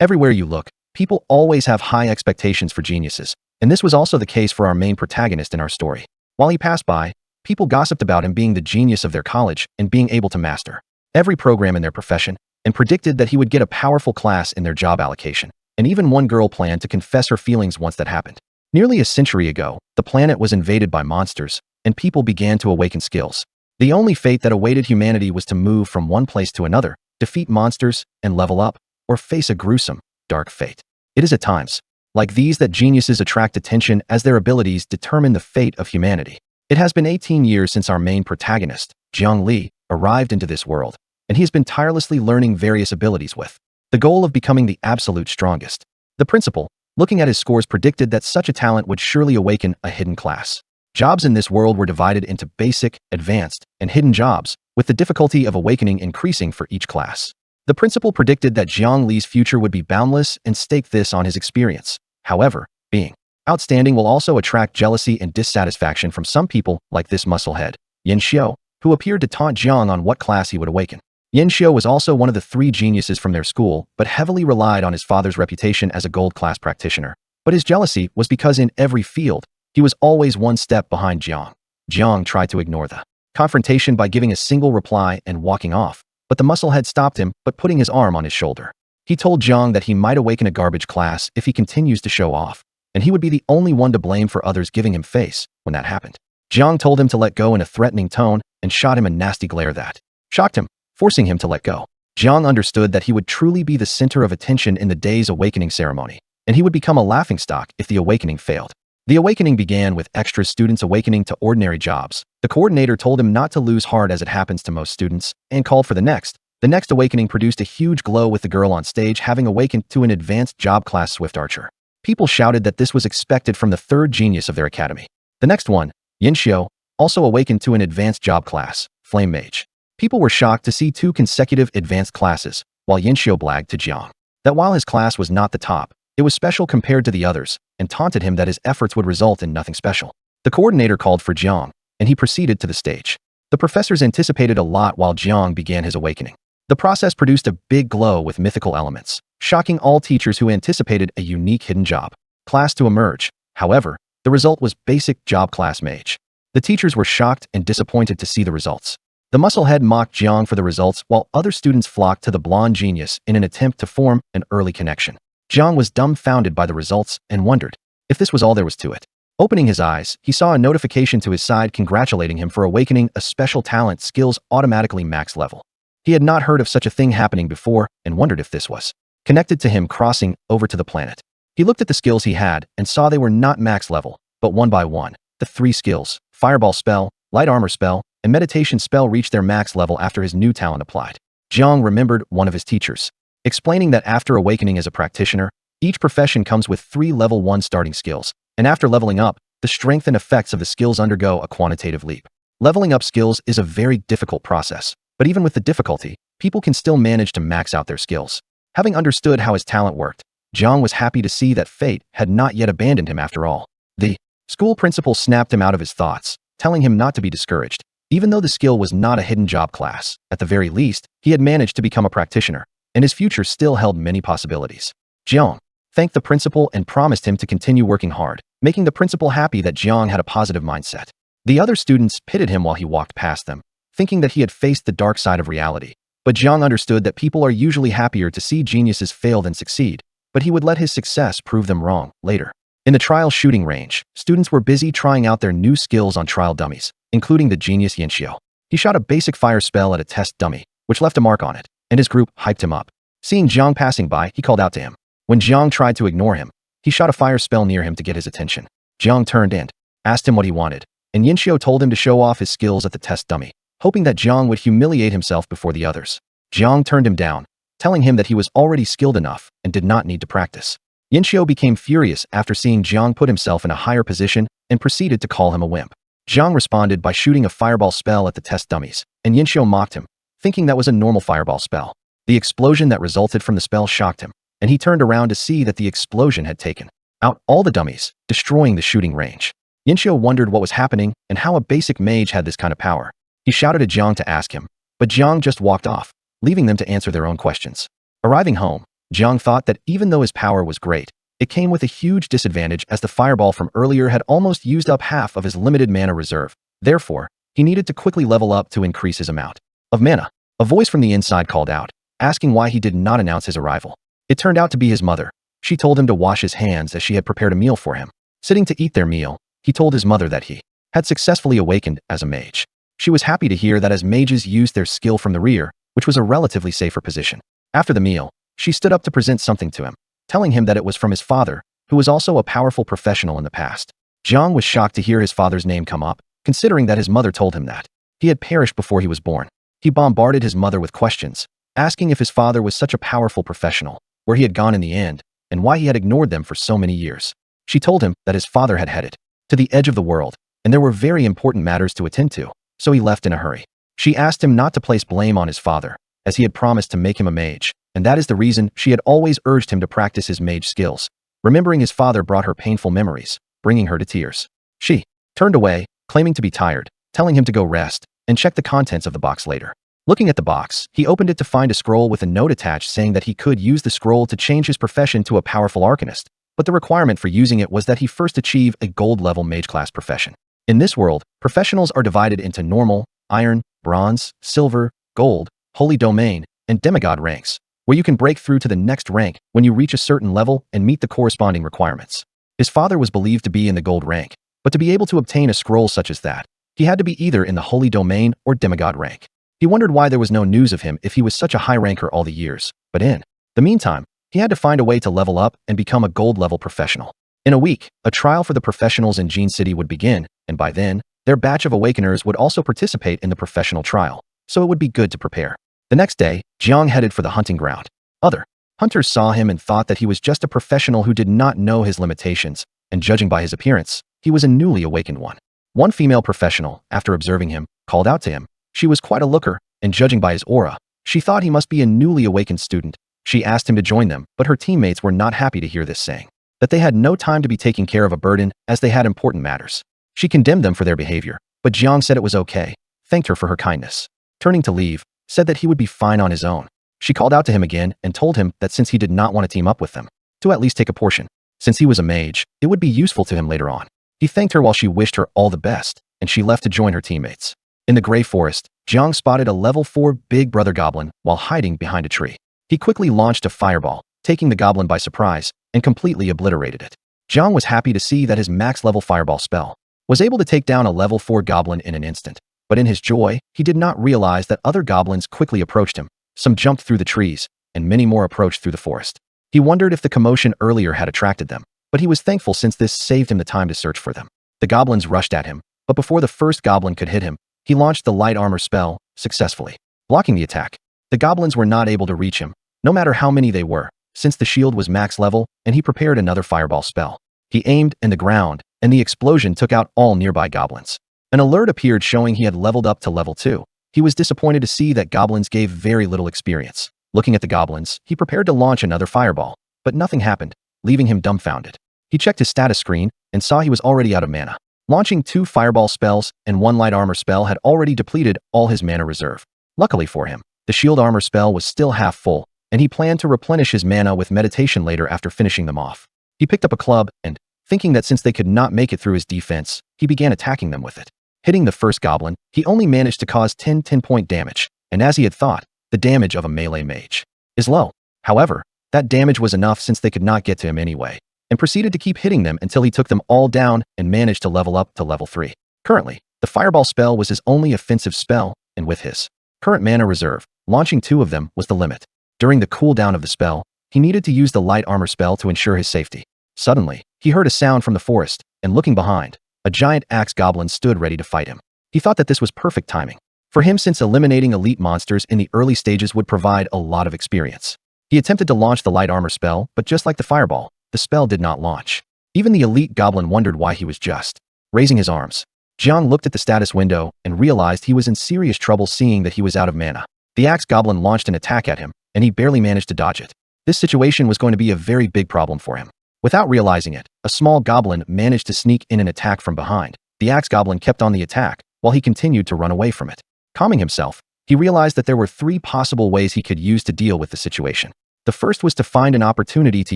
Everywhere you look, people always have high expectations for geniuses, and this was also the case for our main protagonist in our story. While he passed by, people gossiped about him being the genius of their college and being able to master every program in their profession, and predicted that he would get a powerful class in their job allocation. And even one girl planned to confess her feelings once that happened. Nearly a century ago, the planet was invaded by monsters, and people began to awaken skills. The only fate that awaited humanity was to move from one place to another, defeat monsters, and level up, or face a gruesome, dark fate. It is at times like these that geniuses attract attention, as their abilities determine the fate of humanity. It has been 18 years since our main protagonist, Jiang, arrived into this world, and he has been tirelessly learning various abilities with the goal of becoming the absolute strongest. The principal, looking at his scores, predicted that such a talent would surely awaken a hidden class. Jobs in this world were divided into basic, advanced, and hidden jobs, with the difficulty of awakening increasing for each class. The principal predicted that Jiang Li's future would be boundless and staked this on his experience. However, being outstanding will also attract jealousy and dissatisfaction from some people, like this musclehead, Yin Xiu, who appeared to taunt Jiang on what class he would awaken. Yin Xiu was also one of the 3 geniuses from their school, but heavily relied on his father's reputation as a gold class practitioner. But his jealousy was because in every field, he was always one step behind Jiang. Jiang tried to ignore the confrontation by giving a single reply and walking off, but the musclehead stopped him by putting his arm on his shoulder. He told Jiang that he might awaken a garbage class if he continues to show off, and he would be the only one to blame for others giving him face when that happened. Jiang told him to let go in a threatening tone and shot him a nasty glare that shocked him, forcing him to let go. Jiang understood that he would truly be the center of attention in the day's awakening ceremony, and he would become a laughingstock if the awakening failed. The awakening began with extra students awakening to ordinary jobs. The coordinator told him not to lose heart, as it happens to most students, and called for the next. The next awakening produced a huge glow, with the girl on stage having awakened to an advanced job class Swift Archer. People shouted that this was expected from the 3rd genius of their academy. The next one, Yin Xiu, also awakened to an advanced job class, Flame Mage. People were shocked to see 2 consecutive advanced classes, while Yin Xiu bragged to Jiang that while his class was not the top, it was special compared to the others, and taunted him that his efforts would result in nothing special. The coordinator called for Jiang, and he proceeded to the stage. The professors anticipated a lot while Jiang began his awakening. The process produced a big glow with mythical elements, shocking all teachers who anticipated a unique hidden job class to emerge. However, the result was basic job class mage. The teachers were shocked and disappointed to see the results. The musclehead mocked Jiang for the results, while other students flocked to the blonde genius in an attempt to form an early connection. Jiang was dumbfounded by the results and wondered if this was all there was to it. Opening his eyes, he saw a notification to his side congratulating him for awakening a special talent skills automatically max level. He had not heard of such a thing happening before and wondered if this was connected to him crossing over to the planet. He looked at the skills he had and saw they were not max level, but one by one, the 3 skills, Fireball spell, Light Armor spell, and Meditation spell, reached their max level after his new talent applied. Jiang remembered one of his teachers explaining that after awakening as a practitioner, each profession comes with 3 level 1 starting skills, and after leveling up, the strength and effects of the skills undergo a quantitative leap. Leveling up skills is a very difficult process, but even with the difficulty, people can still manage to max out their skills. Having understood how his talent worked, Jiang was happy to see that fate had not yet abandoned him after all. The school principal snapped him out of his thoughts, telling him not to be discouraged. Even though the skill was not a hidden job class, at the very least, he had managed to become a practitioner, and his future still held many possibilities. Jiang thanked the principal and promised him to continue working hard, making the principal happy that Jiang had a positive mindset. The other students pitied him while he walked past them, thinking that he had faced the dark side of reality. But Jiang understood that people are usually happier to see geniuses fail than succeed, but he would let his success prove them wrong later. In the trial shooting range, students were busy trying out their new skills on trial dummies, including the genius Yin Xiu. He shot a basic fire spell at a test dummy, which left a mark on it, and his group hyped him up. Seeing Jiang passing by, he called out to him. When Jiang tried to ignore him, he shot a fire spell near him to get his attention. Jiang turned and asked him what he wanted, and Yin Xiu told him to show off his skills at the test dummy, hoping that Jiang would humiliate himself before the others. Jiang turned him down, telling him that he was already skilled enough and did not need to practice. Yin Xiu became furious after seeing Jiang put himself in a higher position and proceeded to call him a wimp. Jiang responded by shooting a fireball spell at the test dummies, and Yin Xiu mocked him, thinking that was a normal fireball spell. The explosion that resulted from the spell shocked him, and he turned around to see that the explosion had taken out all the dummies, destroying the shooting range. Yin Xiu wondered what was happening and how a basic mage had this kind of power. He shouted at Jiang to ask him, but Jiang just walked off, leaving them to answer their own questions. Arriving home, Jiang thought that even though his power was great, it came with a huge disadvantage as the fireball from earlier had almost used up half of his limited mana reserve. Therefore, he needed to quickly level up to increase his amount of mana. A voice from the inside called out, asking why he did not announce his arrival. It turned out to be his mother. She told him to wash his hands as she had prepared a meal for him. Sitting to eat their meal, he told his mother that he had successfully awakened as a mage. She was happy to hear that as mages used their skill from the rear, which was a relatively safer position. After the meal, she stood up to present something to him, telling him that it was from his father, who was also a powerful professional in the past. Jiang was shocked to hear his father's name come up, considering that his mother told him that he had perished before he was born. He bombarded his mother with questions, asking if his father was such a powerful professional, where he had gone in the end, and why he had ignored them for so many years. She told him that his father had headed to the edge of the world, and there were very important matters to attend to, so he left in a hurry. She asked him not to place blame on his father, as he had promised to make him a mage, and that is the reason she had always urged him to practice his mage skills. Remembering his father brought her painful memories, bringing her to tears. She turned away, claiming to be tired, telling him to go rest and check the contents of the box later. Looking at the box, he opened it to find a scroll with a note attached saying that he could use the scroll to change his profession to a powerful arcanist, but the requirement for using it was that he first achieve a gold-level mage class profession. In this world, professionals are divided into normal, iron, bronze, silver, gold, holy domain, and demigod ranks, where you can break through to the next rank when you reach a certain level and meet the corresponding requirements. His father was believed to be in the gold rank, but to be able to obtain a scroll such as that, he had to be either in the holy domain or demigod rank. He wondered why there was no news of him if he was such a high ranker all the years, but in the meantime, he had to find a way to level up and become a gold-level professional. In a week, a trial for the professionals in Jiang City would begin, and by then, their batch of awakeners would also participate in the professional trial, so it would be good to prepare. The next day, Jiang headed for the hunting ground. Other hunters saw him and thought that he was just a professional who did not know his limitations, and judging by his appearance, he was a newly awakened one. One female professional, after observing him, called out to him. She was quite a looker, and judging by his aura, she thought he must be a newly awakened student. She asked him to join them, but her teammates were not happy to hear this, saying that they had no time to be taking care of a burden as they had important matters. She condemned them for their behavior, but Jiang said it was okay, thanked her for her kindness. Turning to leave, said that he would be fine on his own. She called out to him again and told him that since he did not want to team up with them, to at least take a portion. Since he was a mage, it would be useful to him later on. He thanked her while she wished her all the best, and she left to join her teammates. In the gray forest, Jiang spotted a level 4 big brother goblin while hiding behind a tree. He quickly launched a fireball, taking the goblin by surprise, and completely obliterated it. Jiang was happy to see that his max-level fireball spell was able to take down a level 4 goblin in an instant. But in his joy, he did not realize that other goblins quickly approached him. Some jumped through the trees, and many more approached through the forest. He wondered if the commotion earlier had attracted them, but he was thankful since this saved him the time to search for them. The goblins rushed at him, but before the first goblin could hit him, he launched the light armor spell, successfully blocking the attack. The goblins were not able to reach him, no matter how many they were, since the shield was max level, and he prepared another fireball spell. He aimed in the ground, and the explosion took out all nearby goblins. An alert appeared showing he had leveled up to level 2. He was disappointed to see that goblins gave very little experience. Looking at the goblins, he prepared to launch another fireball, but nothing happened, leaving him dumbfounded. He checked his status screen and saw he was already out of mana. Launching 2 fireball spells and 1 light armor spell had already depleted all his mana reserve. Luckily for him, the shield armor spell was still half full, and he planned to replenish his mana with meditation later after finishing them off. He picked up a club and, thinking that since they could not make it through his defense, he began attacking them with it. Hitting the first goblin, he only managed to cause 10-point damage, and as he had thought, the damage of a melee mage is low. However, that damage was enough since they could not get to him anyway, and proceeded to keep hitting them until he took them all down and managed to level up to level 3. Currently, the fireball spell was his only offensive spell, and with his current mana reserve, launching 2 of them was the limit. During the cooldown of the spell, he needed to use the light armor spell to ensure his safety. Suddenly, he heard a sound from the forest, and looking behind, a giant axe goblin stood ready to fight him. He thought that this was perfect timing for him since eliminating elite monsters in the early stages would provide a lot of experience. He attempted to launch the light armor spell, but just like the fireball, the spell did not launch. Even the elite goblin wondered why he was just raising his arms. Jiang looked at the status window and realized he was in serious trouble seeing that he was out of mana. The axe goblin launched an attack at him, and he barely managed to dodge it. This situation was going to be a very big problem for him. Without realizing it, a small goblin managed to sneak in an attack from behind. The axe goblin kept on the attack, while he continued to run away from it. Calming himself, he realized that there were 3 possible ways he could use to deal with the situation. The first was to find an opportunity to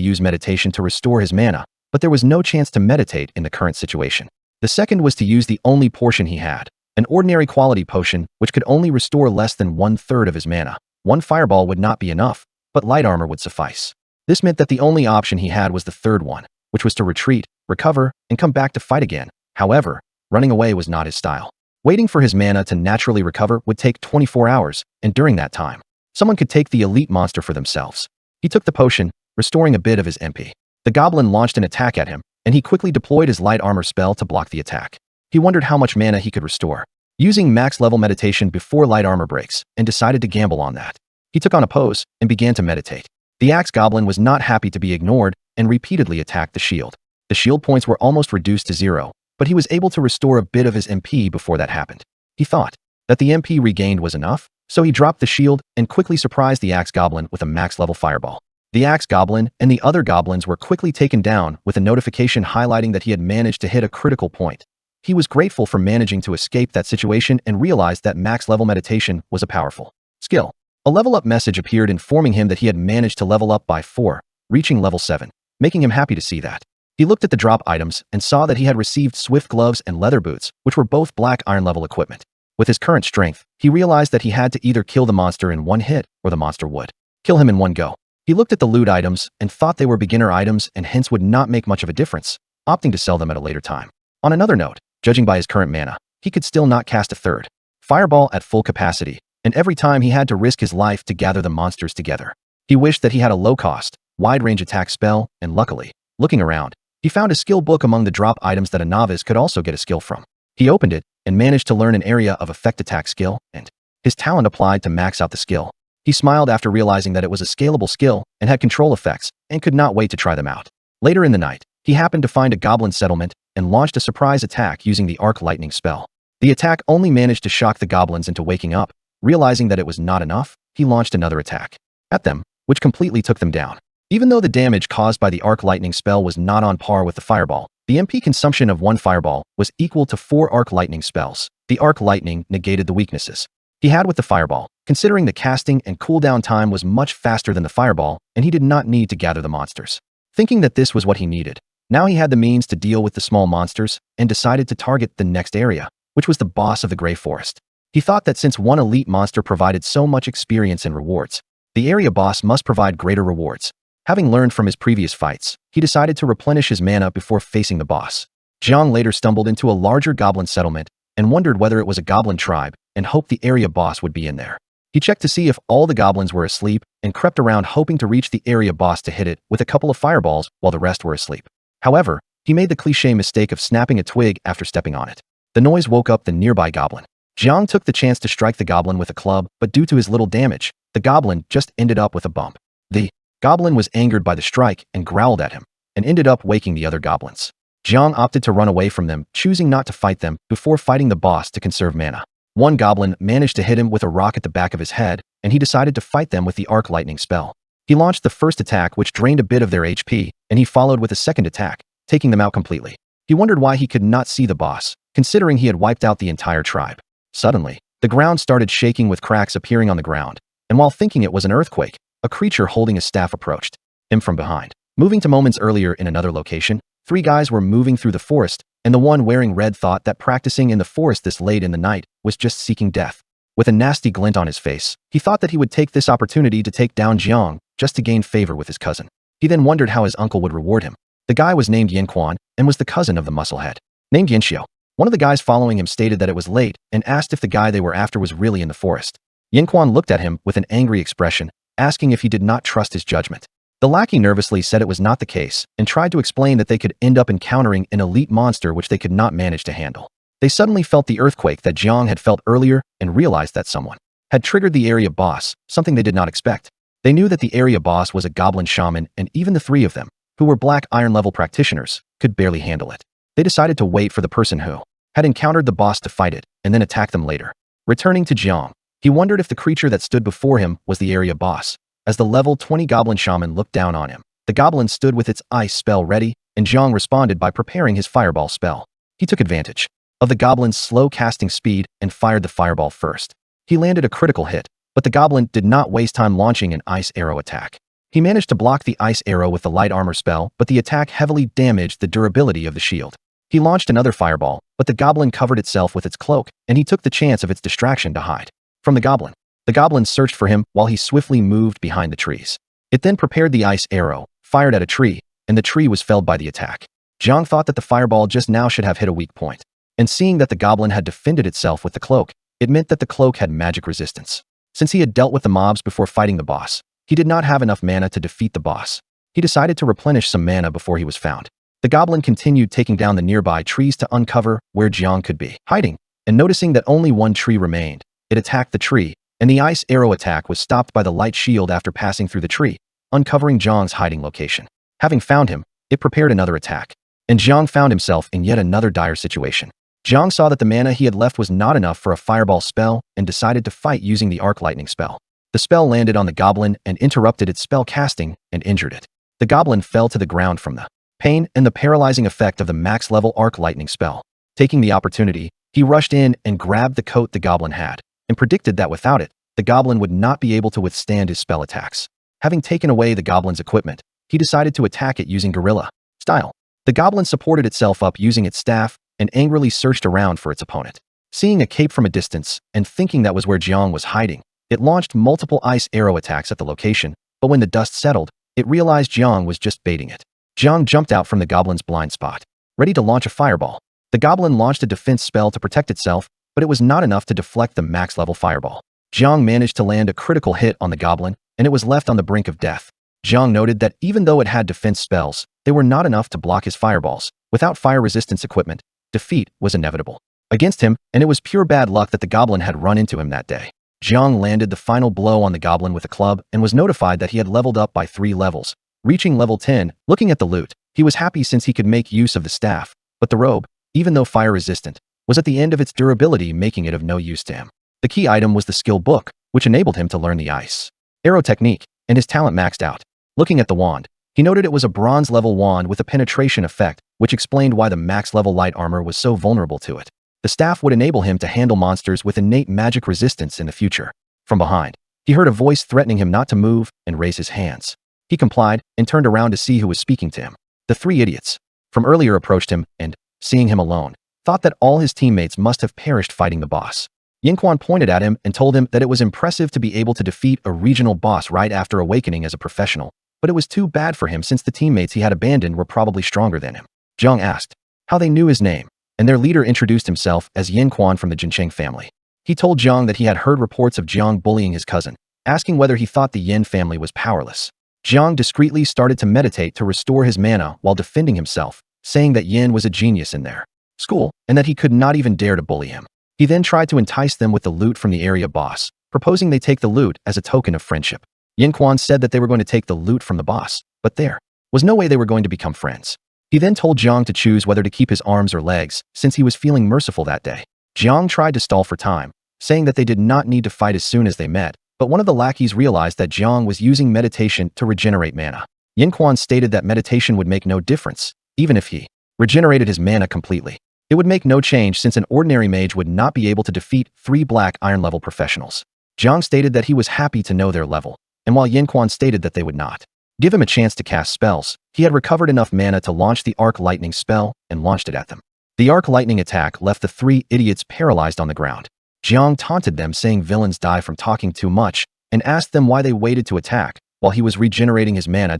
use meditation to restore his mana, but there was no chance to meditate in the current situation. The second was to use the only portion he had, an ordinary quality potion which could only restore less than 1/3 of his mana. One fireball would not be enough, but light armor would suffice. This meant that the only option he had was the third one, which was to retreat, recover, and come back to fight again. However, running away was not his style. Waiting for his mana to naturally recover would take 24 hours, and during that time, someone could take the elite monster for themselves. He took the potion, restoring a bit of his MP. The goblin launched an attack at him, and he quickly deployed his light armor spell to block the attack. He wondered how much mana he could restore, using max-level meditation before light armor breaks, and decided to gamble on that. He took on a pose and began to meditate. The axe goblin was not happy to be ignored and repeatedly attacked the shield. The shield points were almost reduced to 0, but he was able to restore a bit of his MP before that happened. He thought that the MP regained was enough, so he dropped the shield and quickly surprised the axe goblin with a max-level fireball. The axe goblin and the other goblins were quickly taken down with a notification highlighting that he had managed to hit a critical point. He was grateful for managing to escape that situation and realized that max-level meditation was a powerful skill. A level-up message appeared informing him that he had managed to level up by 4, reaching level 7, making him happy to see that. He looked at the drop items and saw that he had received swift gloves and leather boots, which were both black iron level equipment. With his current strength, he realized that he had to either kill the monster in one hit or the monster would kill him in one go. He looked at the loot items and thought they were beginner items and hence would not make much of a difference, opting to sell them at a later time. On another note, judging by his current mana, he could still not cast a third fireball at full capacity, and every time he had to risk his life to gather the monsters together. He wished that he had a low-cost, wide-range attack spell, and luckily, looking around, he found a skill book among the drop items that a novice could also get a skill from. He opened it and managed to learn an area of effect attack skill, and his talent applied to max out the skill. He smiled after realizing that it was a scalable skill and had control effects and could not wait to try them out. Later in the night, he happened to find a goblin settlement and launched a surprise attack using the arc lightning spell. The attack only managed to shock the goblins into waking up. Realizing that it was not enough, he launched another attack at them, which completely took them down. Even though the damage caused by the arc lightning spell was not on par with the fireball, the MP consumption of one fireball was equal to 4 arc lightning spells. The arc lightning negated the weaknesses he had with the fireball, considering the casting and cooldown time was much faster than the fireball, and he did not need to gather the monsters. Thinking that this was what he needed, now he had the means to deal with the small monsters and decided to target the next area, which was the boss of the Grey Forest. He thought that since one elite monster provided so much experience and rewards, the area boss must provide greater rewards. Having learned from his previous fights, he decided to replenish his mana before facing the boss. Jiang later stumbled into a larger goblin settlement and wondered whether it was a goblin tribe and hoped the area boss would be in there. He checked to see if all the goblins were asleep and crept around hoping to reach the area boss to hit it with a couple of fireballs while the rest were asleep. However, he made the cliché mistake of snapping a twig after stepping on it. The noise woke up the nearby goblin. Jiang took the chance to strike the goblin with a club, but due to his little damage, the goblin just ended up with a bump. The goblin was angered by the strike and growled at him, and ended up waking the other goblins. Jiang opted to run away from them, choosing not to fight them before fighting the boss to conserve mana. One goblin managed to hit him with a rock at the back of his head, and he decided to fight them with the arc lightning spell. He launched the first attack, which drained a bit of their HP, and he followed with a second attack, taking them out completely. He wondered why he could not see the boss, considering he had wiped out the entire tribe. Suddenly, the ground started shaking with cracks appearing on the ground, and while thinking it was an earthquake, a creature holding a staff approached him from behind. Moving to moments earlier in another location, 3 guys were moving through the forest, and the one wearing red thought that practicing in the forest this late in the night was just seeking death. With a nasty glint on his face, he thought that he would take this opportunity to take down Jiang just to gain favor with his cousin. He then wondered how his uncle would reward him. The guy was named Yanquan and was the cousin of the musclehead named Yanxiu. One of the guys following him stated that it was late and asked if the guy they were after was really in the forest. Yanquan looked at him with an angry expression, asking if he did not trust his judgment. The lackey nervously said it was not the case and tried to explain that they could end up encountering an elite monster which they could not manage to handle. They suddenly felt the earthquake that Jiang had felt earlier and realized that someone had triggered the area boss, something they did not expect. They knew that the area boss was a goblin shaman, and even the 3 of them, who were black iron level practitioners, could barely handle it. They decided to wait for the person who had encountered the boss to fight it and then attack them later. Returning to Jiang, he wondered if the creature that stood before him was the area boss. As the level 20 goblin shaman looked down on him, the goblin stood with its ice spell ready, and Jiang responded by preparing his fireball spell. He took advantage of the goblin's slow casting speed and fired the fireball first. He landed a critical hit, but the goblin did not waste time launching an ice arrow attack. He managed to block the ice arrow with the light armor spell, but the attack heavily damaged the durability of the shield. He launched another fireball, but the goblin covered itself with its cloak, and he took the chance of its distraction to hide from the goblin. The goblin searched for him while he swiftly moved behind the trees. It then prepared the ice arrow, fired at a tree, and the tree was felled by the attack. Jiang thought that the fireball just now should have hit a weak point, and seeing that the goblin had defended itself with the cloak, it meant that the cloak had magic resistance. Since he had dealt with the mobs before fighting the boss, he did not have enough mana to defeat the boss. He decided to replenish some mana before he was found. The goblin continued taking down the nearby trees to uncover where Jiang could be hiding, and noticing that only one tree remained, it attacked the tree, and the ice arrow attack was stopped by the light shield after passing through the tree, uncovering Jiang's hiding location. Having found him, it prepared another attack, and Jiang found himself in yet another dire situation. Jiang saw that the mana he had left was not enough for a fireball spell and decided to fight using the arc lightning spell. The spell landed on the goblin and interrupted its spell casting and injured it. The goblin fell to the ground from the pain and the paralyzing effect of the max-level arc lightning spell. Taking the opportunity, he rushed in and grabbed the coat the goblin had, and predicted that without it, the goblin would not be able to withstand his spell attacks. Having taken away the goblin's equipment, he decided to attack it using guerrilla style. The goblin supported itself up using its staff and angrily searched around for its opponent. Seeing a cape from a distance and thinking that was where Jiang was hiding, it launched multiple ice arrow attacks at the location, but when the dust settled, it realized Jiang was just baiting it. Jiang jumped out from the goblin's blind spot, ready to launch a fireball. The goblin launched a defense spell to protect itself, but it was not enough to deflect the max-level fireball. Jiang managed to land a critical hit on the goblin, and it was left on the brink of death. Jiang noted that even though it had defense spells, they were not enough to block his fireballs. Without fire resistance equipment, defeat was inevitable against him, and it was pure bad luck that the goblin had run into him that day. Jiang landed the final blow on the goblin with a club and was notified that he had leveled up by 3 levels, reaching level 10. Looking at the loot, he was happy since he could make use of the staff, but the robe, even though fire resistant, was at the end of its durability, making it of no use to him. The key item was the skill book, which enabled him to learn the ice arrow technique, and his talent maxed out. Looking at the wand, he noted it was a bronze level wand with a penetration effect, which explained why the max level light armor was so vulnerable to it. The staff would enable him to handle monsters with innate magic resistance in the future. From behind, he heard a voice threatening him not to move and raise his hands. He complied and turned around to see who was speaking to him. The 3 idiots from earlier approached him and, seeing him alone, thought that all his teammates must have perished fighting the boss. Yinquan pointed at him and told him that it was impressive to be able to defeat a regional boss right after awakening as a professional, but it was too bad for him since the teammates he had abandoned were probably stronger than him. Jiang asked how they knew his name, and their leader introduced himself as Yinquan from the Jincheng family. He told Jiang that he had heard reports of Jiang bullying his cousin, asking whether he thought the Yin family was powerless. Jiang discreetly started to meditate to restore his mana while defending himself, saying that Yin was a genius in their school and that he could not even dare to bully him. He then tried to entice them with the loot from the area boss, proposing they take the loot as a token of friendship. Yinquan said that they were going to take the loot from the boss, but there was no way they were going to become friends. He then told Jiang to choose whether to keep his arms or legs, since he was feeling merciful that day. Jiang tried to stall for time, saying that they did not need to fight as soon as they met, but one of the lackeys realized that Jiang was using meditation to regenerate mana. Yinquan stated that meditation would make no difference, even if he regenerated his mana completely. It would make no change since an ordinary mage would not be able to defeat 3 black iron level professionals. Jiang stated that he was happy to know their level, and while Yinquan stated that they would not give him a chance to cast spells, he had recovered enough mana to launch the arc lightning spell and launched it at them. The arc lightning attack left the 3 idiots paralyzed on the ground. Jiang taunted them, saying villains die from talking too much, and asked them why they waited to attack while he was regenerating his mana.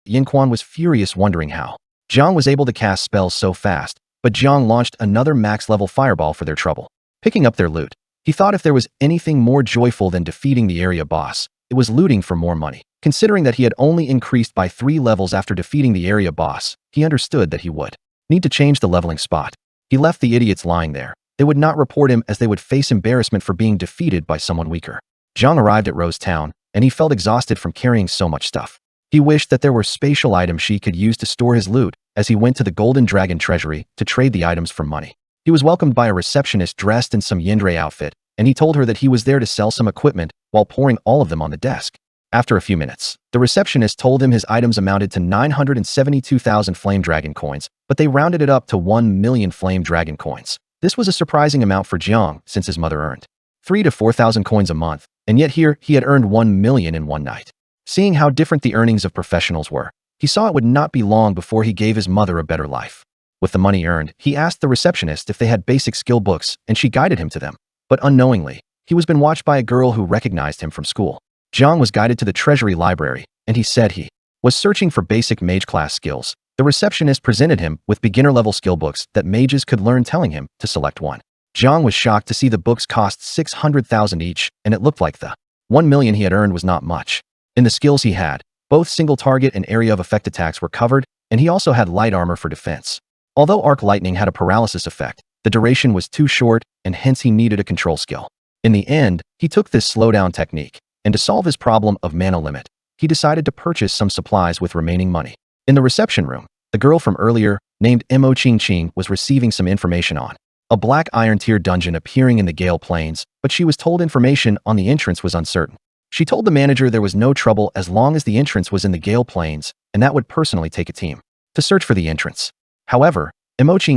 Yinquan was furious, wondering how Jiang was able to cast spells so fast, but Jiang launched another max-level fireball for their trouble. Picking up their loot, he thought if there was anything more joyful than defeating the area boss, it was looting for more money. Considering that he had only increased by 3 levels after defeating the area boss, he understood that he would need to change the leveling spot. He left the idiots lying there. They would not report him as they would face embarrassment for being defeated by someone weaker. Jiang arrived at Rose Town, and he felt exhausted from carrying so much stuff. He wished that there were spatial items she could use to store his loot, as he went to the Golden Dragon Treasury to trade the items for money. He was welcomed by a receptionist dressed in some Yindre outfit, and he told her that he was there to sell some equipment while pouring all of them on the desk. After a few minutes, the receptionist told him his items amounted to 972,000 Flame Dragon coins, but they rounded it up to 1 million Flame Dragon coins. This was a surprising amount for Jiang since his mother earned 3,000 to 4,000 coins a month, and yet here he had earned 1 million in one night. Seeing how different the earnings of professionals were, he saw it would not be long before he gave his mother a better life. With the money earned, he asked the receptionist if they had basic skill books, and she guided him to them. But unknowingly, he was been watched by a girl who recognized him from school. Jiang was guided to the treasury library, and he said he was searching for basic mage class skills. The receptionist presented him with beginner-level skill books that mages could learn, telling him to select one. Jiang was shocked to see the books cost 600,000 each, and it looked like the 1 million he had earned was not much. In the skills he had, both single target and area of effect attacks were covered, and he also had light armor for defense. Although arc lightning had a paralysis effect, the duration was too short, and hence he needed a control skill. In the end, he took this slowdown technique, and to solve his problem of mana limit, he decided to purchase some supplies with remaining money. In the reception room, the girl from earlier, named Ching, was receiving some information on a black iron tier dungeon appearing in the Gale Plains, but she was told information on the entrance was uncertain. She told the manager there was no trouble as long as the entrance was in the Gale Plains, and that would personally take a team to search for the entrance. However,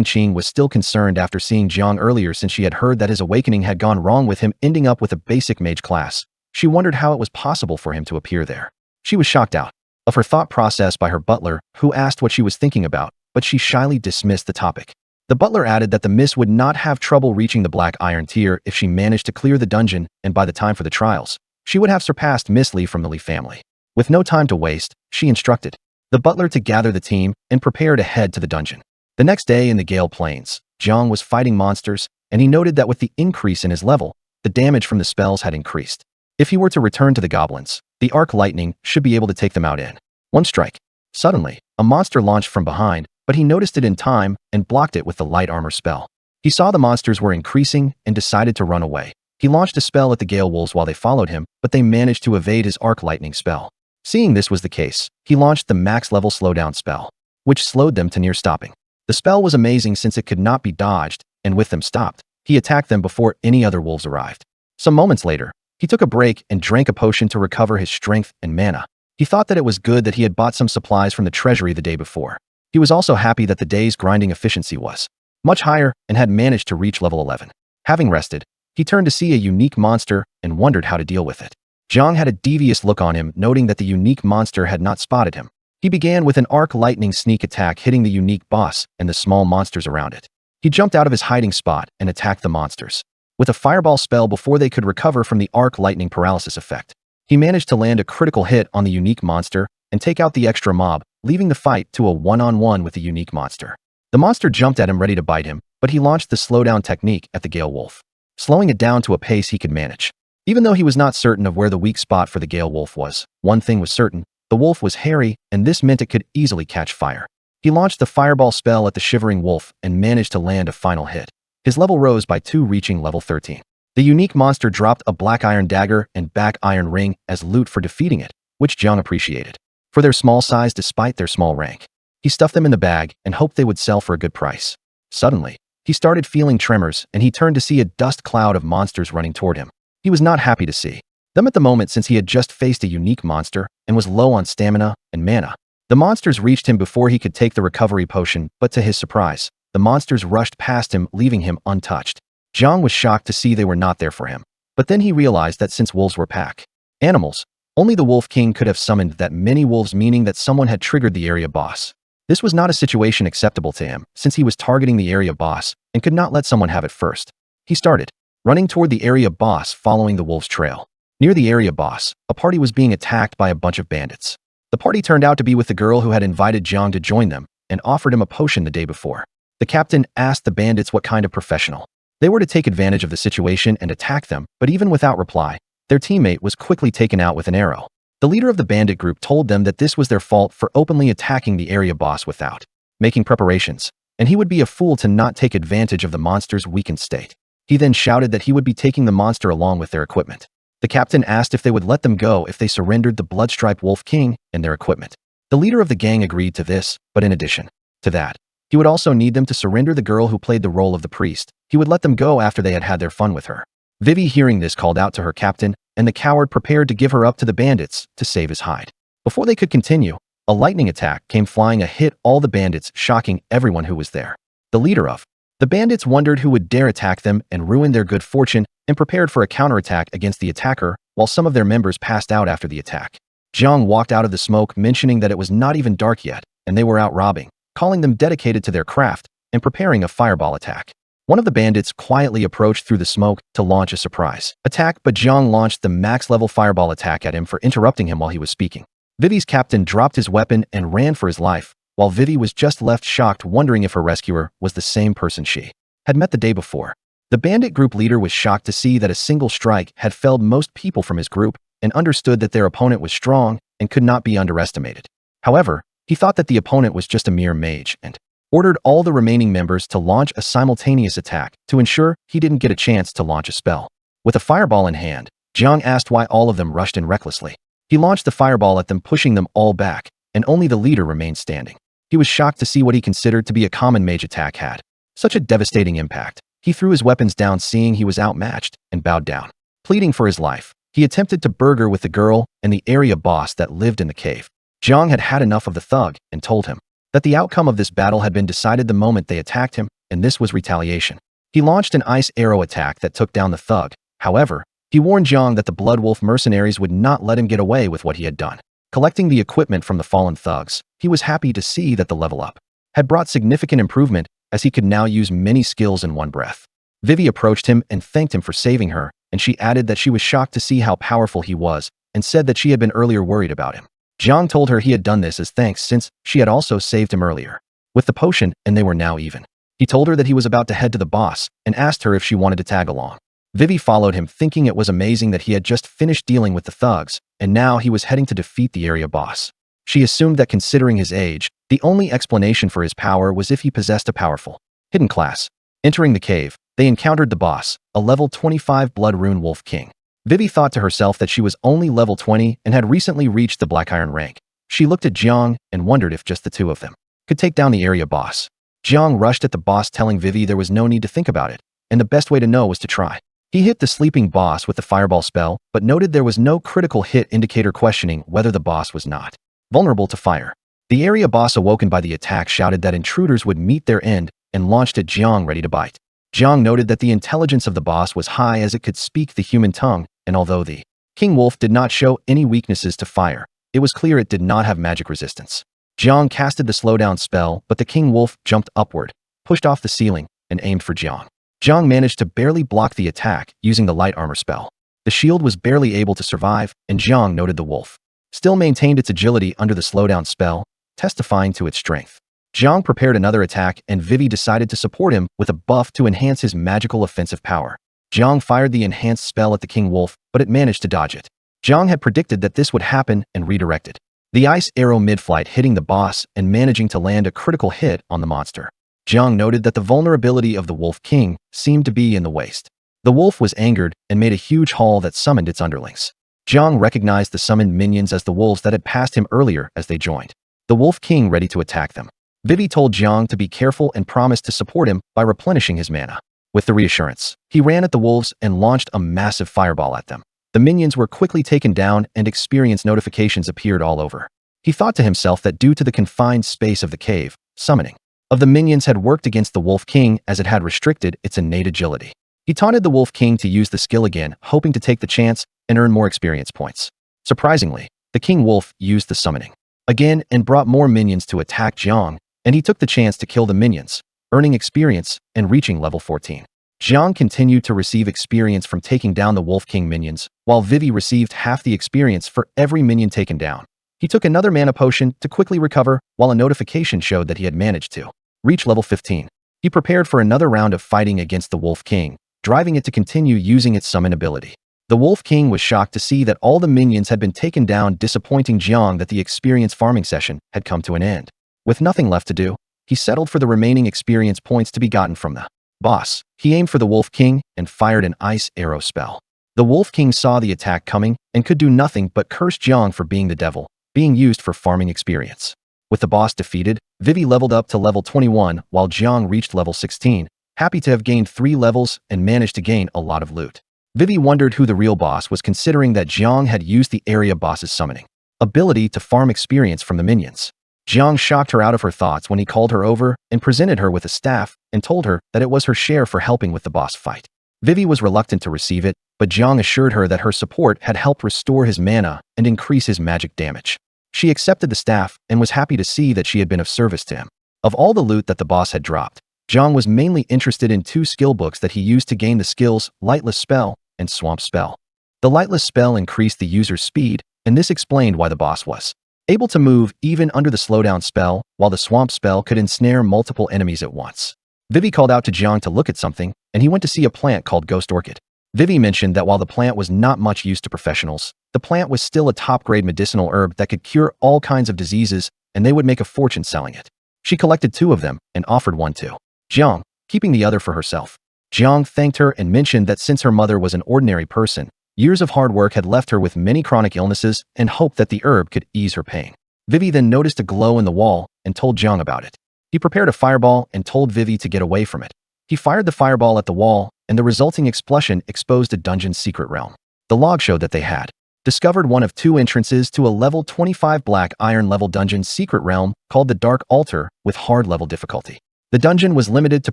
Ching was still concerned after seeing Jiang earlier, since she had heard that his awakening had gone wrong with him ending up with a basic mage class. She wondered how it was possible for him to appear there. She was shocked out of her thought process by her butler, who asked what she was thinking about, but she shyly dismissed the topic. The butler added that the miss would not have trouble reaching the black iron tier if she managed to clear the dungeon, and by the time for the trials, she would have surpassed Miss Lee from the Lee family. With no time to waste, she instructed the butler to gather the team and prepare to head to the dungeon. The next day in the Gale Plains, Jiang was fighting monsters, and he noted that with the increase in his level, the damage from the spells had increased. If he were to return to the goblins, the arc lightning should be able to take them out in one strike. Suddenly, a monster launched from behind, but he noticed it in time and blocked it with the light armor spell. He saw the monsters were increasing and decided to run away. He launched a spell at the Gale Wolves while they followed him, but they managed to evade his arc lightning spell. Seeing this was the case, he launched the max level slowdown spell, which slowed them to near stopping. The spell was amazing since it could not be dodged, and with them stopped, he attacked them before any other wolves arrived. Some moments later, he took a break and drank a potion to recover his strength and mana. He thought that it was good that he had bought some supplies from the treasury the day before. He was also happy that the day's grinding efficiency was much higher and had managed to reach level 11. Having rested, he turned to see a unique monster and wondered how to deal with it. Jiang had a devious look on him, noting that the unique monster had not spotted him. He began with an arc lightning sneak attack, hitting the unique boss and the small monsters around it. He jumped out of his hiding spot and attacked the monsters with a fireball spell before they could recover from the arc lightning paralysis effect. He managed to land a critical hit on the unique monster and take out the extra mob, leaving the fight to a one-on-one with the unique monster. The monster jumped at him ready to bite him, but he launched the slowdown technique at the Gale Wolf, slowing it down to a pace he could manage. Even though he was not certain of where the weak spot for the Gale Wolf was, one thing was certain: the wolf was hairy, and this meant it could easily catch fire. He launched the fireball spell at the shivering wolf and managed to land a final hit. His level rose by 2, reaching level 13. The unique monster dropped a black iron dagger and back iron ring as loot for defeating it, which Jiang appreciated. For their small size despite their small rank, he stuffed them in the bag and hoped they would sell for a good price. Suddenly, he started feeling tremors, and he turned to see a dust cloud of monsters running toward him. He was not happy to see them at the moment, since he had just faced a unique monster and was low on stamina and mana. The monsters reached him before he could take the recovery potion, but to his surprise, the monsters rushed past him, leaving him untouched. Jiang was shocked to see they were not there for him, but then he realized that since wolves were pack animals, only the Wolf King could have summoned that many wolves, meaning that someone had triggered the area boss. This was not a situation acceptable to him, since he was targeting the area boss and could not let someone have it first. He started running toward the area boss, following the wolf's trail. Near the area boss, a party was being attacked by a bunch of bandits. The party turned out to be with the girl who had invited Jiang to join them and offered him a potion the day before. The captain asked the bandits what kind of professional they were to take advantage of the situation and attack them, but even without reply, their teammate was quickly taken out with an arrow. The leader of the bandit group told them that this was their fault for openly attacking the area boss without making preparations, and he would be a fool to not take advantage of the monster's weakened state. He then shouted that he would be taking the monster along with their equipment. The captain asked if they would let them go if they surrendered the Bloodstripe Wolf King and their equipment. The leader of the gang agreed to this, but in addition to that, he would also need them to surrender the girl who played the role of the priest. He would let them go after they had had their fun with her. Vivi, hearing this, called out to her captain, and the coward prepared to give her up to the bandits to save his hide. Before they could continue, a lightning attack came flying and hit all the bandits, shocking everyone who was there. The leader of the bandits wondered who would dare attack them and ruin their good fortune, and prepared for a counterattack against the attacker, while some of their members passed out after the attack. Jiang walked out of the smoke mentioning that it was not even dark yet, and they were out robbing, calling them dedicated to their craft and preparing a fireball attack. One of the bandits quietly approached through the smoke to launch a surprise attack, but Jiang launched the max-level fireball attack at him for interrupting him while he was speaking. Vivi's captain dropped his weapon and ran for his life, while Vivi was just left shocked, wondering if her rescuer was the same person she had met the day before. The bandit group leader was shocked to see that a single strike had felled most people from his group and understood that their opponent was strong and could not be underestimated. However, he thought that the opponent was just a mere mage and ordered all the remaining members to launch a simultaneous attack to ensure he didn't get a chance to launch a spell. With a fireball in hand, Jiang asked why all of them rushed in recklessly. He launched the fireball at them, pushing them all back, and only the leader remained standing. He was shocked to see what he considered to be a common mage attack had such a devastating impact. He threw his weapons down, seeing he was outmatched, and bowed down. Pleading for his life, he attempted to burgle with the girl and the area boss that lived in the cave. Jiang had had enough of the thug and told him that the outcome of this battle had been decided the moment they attacked him, and this was retaliation. He launched an ice arrow attack that took down the thug. However, he warned Jiang that the Blood Wolf mercenaries would not let him get away with what he had done. Collecting the equipment from the fallen thugs, he was happy to see that the level up had brought significant improvement, as he could now use many skills in one breath. Vivi approached him and thanked him for saving her, and she added that she was shocked to see how powerful he was and said that she had been earlier worried about him. Jiang told her he had done this as thanks since she had also saved him earlier with the potion, and they were now even. He told her that he was about to head to the boss and asked her if she wanted to tag along. Vivi followed him, thinking it was amazing that he had just finished dealing with the thugs, and now he was heading to defeat the area boss. She assumed that considering his age, the only explanation for his power was if he possessed a powerful hidden class. Entering the cave, they encountered the boss, a level 25 Blood Rune Wolf King. Vivi thought to herself that she was only level 20 and had recently reached the Black Iron rank. She looked at Jiang and wondered if just the two of them could take down the area boss. Jiang rushed at the boss, telling Vivi there was no need to think about it, and the best way to know was to try. He hit the sleeping boss with the fireball spell, but noted there was no critical hit indicator, questioning whether the boss was not vulnerable to fire. The area boss, awoken by the attack, shouted that intruders would meet their end and launched at Jiang, ready to bite. Jiang noted that the intelligence of the boss was high, as it could speak the human tongue, and although the King Wolf did not show any weaknesses to fire, it was clear it did not have magic resistance. Jiang casted the slowdown spell, but the King Wolf jumped upward, pushed off the ceiling, and aimed for Jiang. Jiang managed to barely block the attack using the light armor spell. The shield was barely able to survive, and Jiang noted the wolf still maintained its agility under the slowdown spell, testifying to its strength. Jiang prepared another attack, and Vivi decided to support him with a buff to enhance his magical offensive power. Jiang fired the enhanced spell at the King Wolf, but it managed to dodge it. Jiang had predicted that this would happen and redirected the ice arrow mid-flight, hitting the boss and managing to land a critical hit on the monster. Jiang noted that the vulnerability of the Wolf King seemed to be in the waist. The wolf was angered and made a huge haul that summoned its underlings. Jiang recognized the summoned minions as the wolves that had passed him earlier as they joined the Wolf King, ready to attack them. Vivi told Jiang to be careful and promised to support him by replenishing his mana. With the reassurance, he ran at the wolves and launched a massive fireball at them. The minions were quickly taken down, and experience notifications appeared all over. He thought to himself that due to the confined space of the cave, summoning of the minions had worked against the Wolf King, as it had restricted its innate agility. He taunted the Wolf King to use the skill again, hoping to take the chance and earn more experience points. Surprisingly, the King Wolf used the summoning again and brought more minions to attack Jiang, and he took the chance to kill the minions, earning experience and reaching level 14. Jiang continued to receive experience from taking down the Wolf King minions, while Vivi received half the experience for every minion taken down. He took another mana potion to quickly recover, while a notification showed that he had managed to reach level 15. He prepared for another round of fighting against the Wolf King, driving it to continue using its summon ability. The Wolf King was shocked to see that all the minions had been taken down, disappointing Jiang that the experience farming session had come to an end. With nothing left to do, he settled for the remaining experience points to be gotten from the boss. He aimed for the Wolf King and fired an ice arrow spell. The Wolf King saw the attack coming and could do nothing but curse Jiang for being the devil, being used for farming experience. With the boss defeated, Vivi leveled up to level 21, while Jiang reached level 16, happy to have gained 3 levels and managed to gain a lot of loot. Vivi wondered who the real boss was, considering that Jiang had used the area boss's summoning ability to farm experience from the minions. Jiang shocked her out of her thoughts when he called her over and presented her with a staff and told her that it was her share for helping with the boss fight. Vivi was reluctant to receive it, but Jiang assured her that her support had helped restore his mana and increase his magic damage. She accepted the staff and was happy to see that she had been of service to him. Of all the loot that the boss had dropped, Jiang was mainly interested in two skill books that he used to gain the skills Lightless Spell and Swamp Spell. The Lightless Spell increased the user's speed, and this explained why the boss was able to move even under the slowdown spell, while the Swamp Spell could ensnare multiple enemies at once. Vivi called out to Jiang to look at something, and he went to see a plant called Ghost Orchid. Vivi mentioned that while the plant was not much use to professionals, the plant was still a top-grade medicinal herb that could cure all kinds of diseases, and they would make a fortune selling it. She collected two of them and offered one to Jiang, keeping the other for herself. Jiang thanked her and mentioned that since her mother was an ordinary person, years of hard work had left her with many chronic illnesses and hoped that the herb could ease her pain. Vivi then noticed a glow in the wall and told Jiang about it. He prepared a fireball and told Vivi to get away from it. He fired the fireball at the wall, and the resulting explosion exposed a dungeon's secret realm. The log showed that they had discovered one of two entrances to a level 25 black iron level dungeon secret realm called the Dark Altar with hard level difficulty. The dungeon was limited to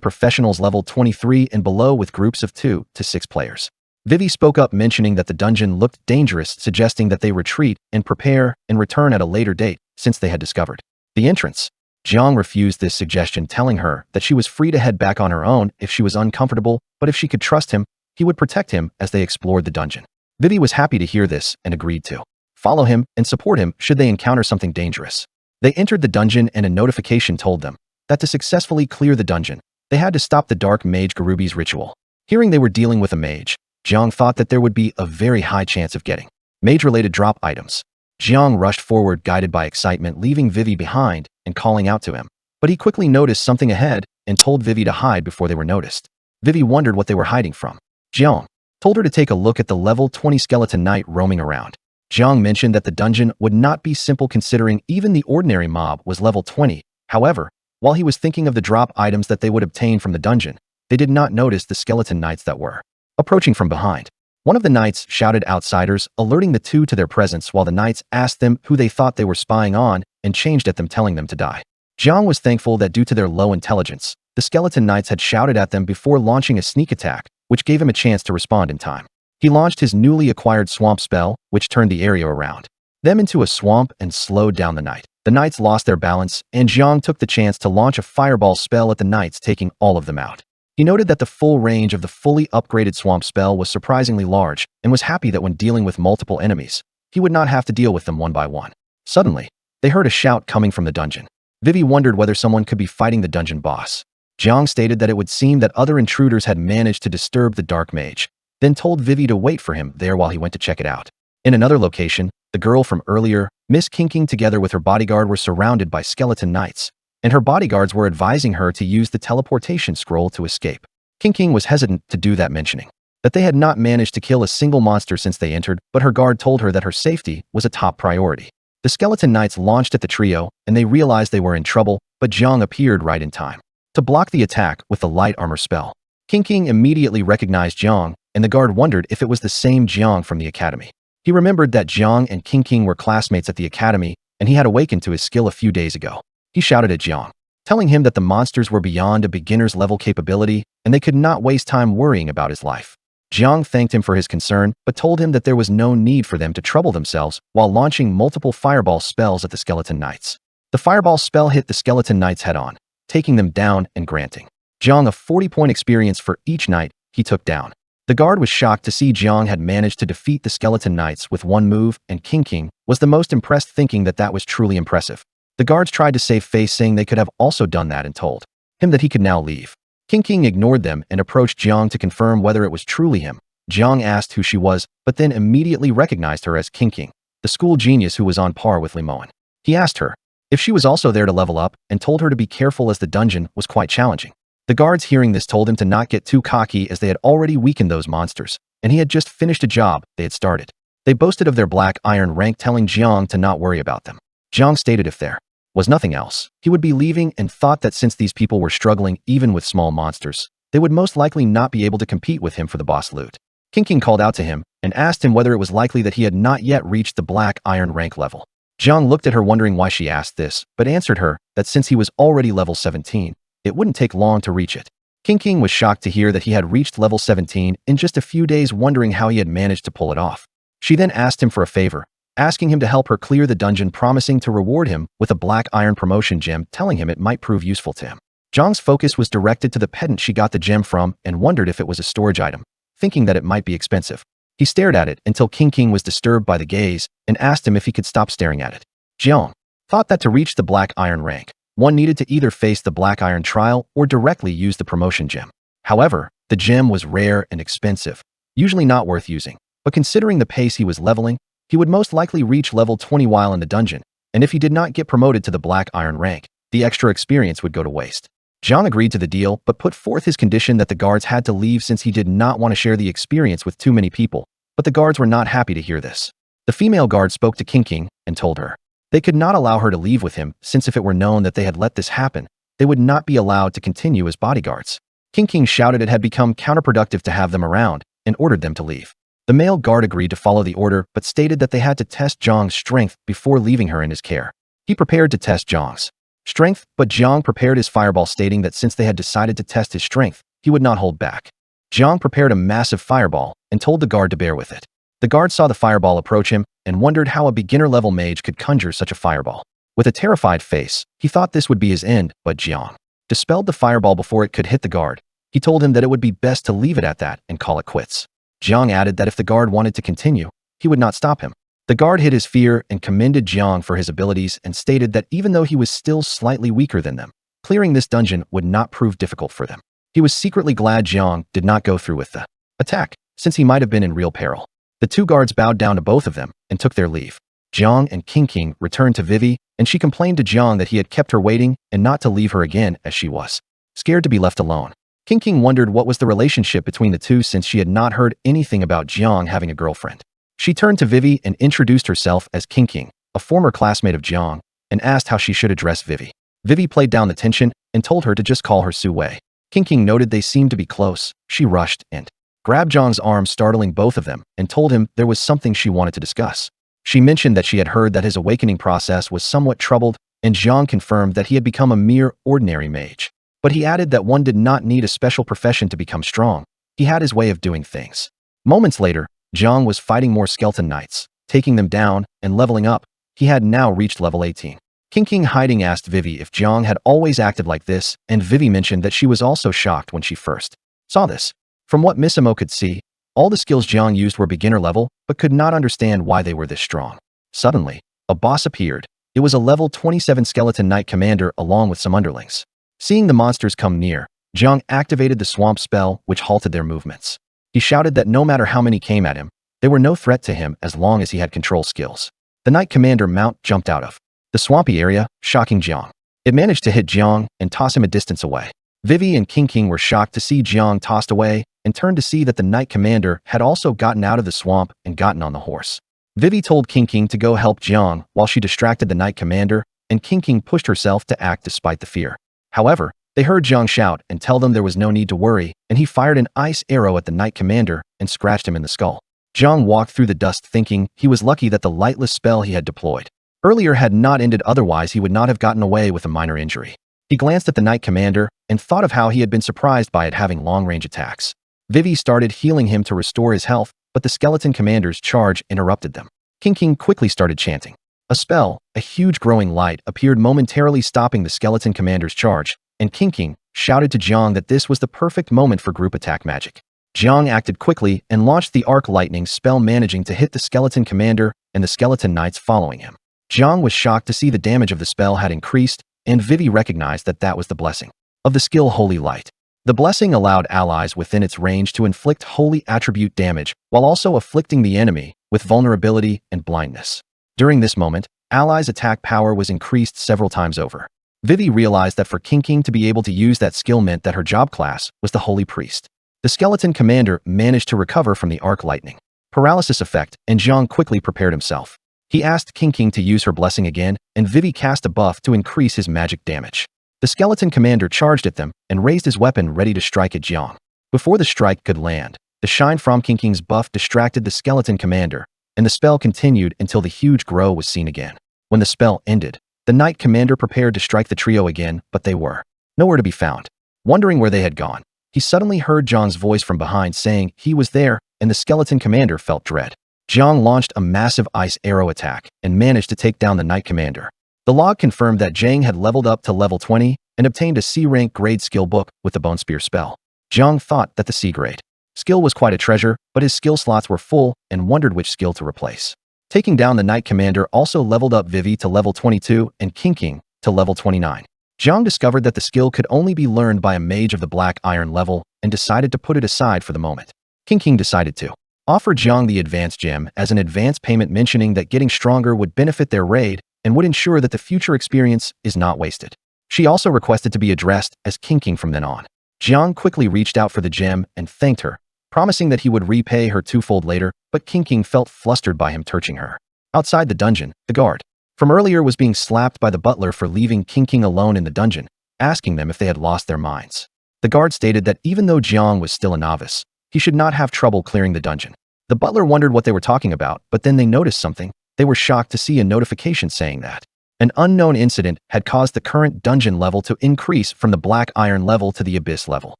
professionals level 23 and below with groups of 2 to 6 players. Vivi spoke up mentioning that the dungeon looked dangerous, suggesting that they retreat and prepare and return at a later date since they had discovered the entrance. Jiang refused this suggestion, telling her that she was free to head back on her own if she was uncomfortable, but if she could trust him, he would protect him as they explored the dungeon. Vivi was happy to hear this and agreed to follow him and support him should they encounter something dangerous. They entered the dungeon and a notification told them that to successfully clear the dungeon, they had to stop the dark mage Garubi's ritual. Hearing they were dealing with a mage, Jiang thought that there would be a very high chance of getting mage-related drop items. Jiang rushed forward, guided by excitement, leaving Vivi behind and calling out to him. But he quickly noticed something ahead and told Vivi to hide before they were noticed. Vivi wondered what they were hiding from. Jiang told her to take a look at the level 20 skeleton knight roaming around. Jiang mentioned that the dungeon would not be simple considering even the ordinary mob was level 20. However, while he was thinking of the drop items that they would obtain from the dungeon, they did not notice the skeleton knights that were approaching from behind. One of the knights shouted outsiders, alerting the two to their presence while the knights asked them who they thought they were spying on and changed at them, telling them to die. Jiang was thankful that due to their low intelligence, the skeleton knights had shouted at them before launching a sneak attack, which gave him a chance to respond in time. He launched his newly acquired swamp spell, which turned the area around them into a swamp and slowed down the knight. The knights lost their balance, and Jiang took the chance to launch a fireball spell at the knights, taking all of them out. He noted that the full range of the fully upgraded swamp spell was surprisingly large and was happy that when dealing with multiple enemies, he would not have to deal with them one by one. Suddenly, they heard a shout coming from the dungeon. Vivi wondered whether someone could be fighting the dungeon boss. Jiang stated that it would seem that other intruders had managed to disturb the dark mage, then told Vivi to wait for him there while he went to check it out. In another location, the girl from earlier, Miss Kinking, together with her bodyguard, were surrounded by skeleton knights, and her bodyguards were advising her to use the teleportation scroll to escape. Kinking was hesitant to do that, mentioning that they had not managed to kill a single monster since they entered, but her guard told her that her safety was a top priority. The skeleton knights launched at the trio, and they realized they were in trouble, but Jiang appeared right in time to block the attack with the light armor spell. Kinking immediately recognized Jiang, and the guard wondered if it was the same Jiang from the academy. He remembered that Jiang and Kinking were classmates at the academy, and he had awakened to his skill a few days ago. He shouted at Jiang, telling him that the monsters were beyond a beginner's level capability and they could not waste time worrying about his life. Jiang thanked him for his concern, but told him that there was no need for them to trouble themselves while launching multiple fireball spells at the skeleton knights. The fireball spell hit the skeleton knights head-on, taking them down and granting Jiang a 40-point experience for each knight he took down. The guard was shocked to see Jiang had managed to defeat the skeleton knights with one move, and Kinking was the most impressed, thinking that that was truly impressive. The guards tried to save face, saying they could have also done that, and told him that he could now leave. Kinking ignored them and approached Jiang to confirm whether it was truly him. Jiang asked who she was, but then immediately recognized her as Kinking, the school genius who was on par with Limoan. He asked her if she was also there to level up and told her to be careful as the dungeon was quite challenging. The guards, hearing this, told him to not get too cocky as they had already weakened those monsters, and he had just finished a job they had started. They boasted of their black iron rank, telling Jiang to not worry about them. Jiang stated if there was nothing else, he would be leaving, and thought that since these people were struggling even with small monsters, they would most likely not be able to compete with him for the boss loot. Kinking called out to him and asked him whether it was likely that he had not yet reached the black iron rank level. Jiang looked at her, wondering why she asked this, but answered her that since he was already level 17, it wouldn't take long to reach it. King was shocked to hear that he had reached level 17 in just a few days, wondering how he had managed to pull it off. She then asked him for a favor, asking him to help her clear the dungeon, promising to reward him with a black iron promotion gem, telling him it might prove useful to him. Jiang's focus was directed to the pedant she got the gem from and wondered if it was a storage item, thinking that it might be expensive. He stared at it until King was disturbed by the gaze and asked him if he could stop staring at it. Jiang thought that to reach the black iron rank, one needed to either face the black iron trial or directly use the promotion gem. However, the gem was rare and expensive, usually not worth using, but considering the pace he was leveling, he would most likely reach level 20 while in the dungeon, and if he did not get promoted to the black iron rank, the extra experience would go to waste. Jiang agreed to the deal but put forth his condition that the guards had to leave since he did not want to share the experience with too many people, but the guards were not happy to hear this. The female guard spoke to King and told her they could not allow her to leave with him, since if it were known that they had let this happen, they would not be allowed to continue as bodyguards. King shouted it had become counterproductive to have them around and ordered them to leave. The male guard agreed to follow the order but stated that they had to test Jiang's strength before leaving her in his care. He prepared to test Jiang's strength, but Jiang prepared his fireball, stating that since they had decided to test his strength, he would not hold back. Jiang prepared a massive fireball and told the guard to bear with it. The guard saw the fireball approach him and wondered how a beginner-level mage could conjure such a fireball. With a terrified face, he thought this would be his end, but Jiang dispelled the fireball before it could hit the guard. He told him that it would be best to leave it at that and call it quits. Jiang added that if the guard wanted to continue, he would not stop him. The guard hid his fear and commended Jiang for his abilities and stated that even though he was still slightly weaker than them, clearing this dungeon would not prove difficult for them. He was secretly glad Jiang did not go through with the attack, since he might have been in real peril. The two guards bowed down to both of them and took their leave. Jiang and King returned to Vivi, and she complained to Jiang that he had kept her waiting and not to leave her again, as she was scared to be left alone. King wondered what was the relationship between the two, since she had not heard anything about Jiang having a girlfriend. She turned to Vivi and introduced herself as King, a former classmate of Jiang, and asked how she should address Vivi. Vivi played down the tension and told her to just call her Su Wei. King noted they seemed to be close. She rushed and grabbed Jiang's arm, startling both of them, and told him there was something she wanted to discuss. She mentioned that she had heard that his awakening process was somewhat troubled, and Jiang confirmed that he had become a mere ordinary mage. But he added that one did not need a special profession to become strong. He had his way of doing things. Moments later, Jiang was fighting more skeleton knights, taking them down and leveling up. He had now reached level 18. King hiding asked Vivi if Jiang had always acted like this, and Vivi mentioned that she was also shocked when she first saw this. From what Mimoru could see, all the skills Jiang used were beginner level, but could not understand why they were this strong. Suddenly, a boss appeared. It was a level 27 skeleton knight commander along with some underlings. Seeing the monsters come near, Jiang activated the swamp spell, which halted their movements. He shouted that no matter how many came at him, they were no threat to him as long as he had control skills. The knight commander mount jumped out of the swampy area, shocking Jiang. It managed to hit Jiang and toss him a distance away. Vivi and King were shocked to see Jiang tossed away and turned to see that the knight commander had also gotten out of the swamp and gotten on the horse. Vivi told King to go help Jiang while she distracted the knight commander, and King pushed herself to act despite the fear. However, they heard Jiang shout and tell them there was no need to worry, and he fired an ice arrow at the knight commander and scratched him in the skull. Jiang walked through the dust thinking he was lucky that the lightless spell he had deployed earlier had not ended, otherwise he would not have gotten away with a minor injury. He glanced at the knight commander and thought of how he had been surprised by it having long-range attacks. Vivi started healing him to restore his health, but the skeleton commander's charge interrupted them. King quickly started chanting. A spell, a huge growing light, appeared momentarily stopping the skeleton commander's charge, and King shouted to Jiang that this was the perfect moment for group attack magic. Jiang acted quickly and launched the arc lightning spell, managing to hit the skeleton commander and the skeleton knights following him. Jiang was shocked to see the damage of the spell had increased, and Vivi recognized that that was the blessing of the skill Holy Light. The blessing allowed allies within its range to inflict holy attribute damage while also afflicting the enemy with vulnerability and blindness. During this moment, allies' attack power was increased several times over. Vivi realized that for King to be able to use that skill meant that her job class was the Holy Priest. The skeleton commander managed to recover from the arc lightning paralysis effect, and Jiang quickly prepared himself. He asked King to use her blessing again, and Vivi cast a buff to increase his magic damage. The skeleton commander charged at them and raised his weapon ready to strike at Jiang. Before the strike could land, the shine from King's buff distracted the skeleton commander, and the spell continued until the huge grow was seen again. When the spell ended, the knight commander prepared to strike the trio again, but they were nowhere to be found. Wondering where they had gone, he suddenly heard Jiang's voice from behind saying he was there, and the skeleton commander felt dread. Jiang launched a massive ice arrow attack and managed to take down the knight commander. The log confirmed that Jiang had leveled up to level 20 and obtained a C-rank grade skill book with the Bone Spear spell. Jiang thought that the C-grade skill was quite a treasure, but his skill slots were full and wondered which skill to replace. Taking down the knight commander also leveled up Vivi to level 22 and King to level 29. Jiang discovered that the skill could only be learned by a mage of the black iron level and decided to put it aside for the moment. King decided to offer Jiang the advanced gem as an advance payment, mentioning that getting stronger would benefit their raid and would ensure that the future experience is not wasted. She also requested to be addressed as King from then on. Jiang quickly reached out for the gem and thanked her, promising that he would repay her twofold later, but King felt flustered by him touching her. Outside the dungeon, the guard from earlier was being slapped by the butler for leaving King alone in the dungeon, asking them if they had lost their minds. The guard stated that even though Jiang was still a novice, he should not have trouble clearing the dungeon. The butler wondered what they were talking about, but then they noticed something. They were shocked to see a notification saying that an unknown incident had caused the current dungeon level to increase from the black iron level to the abyss level.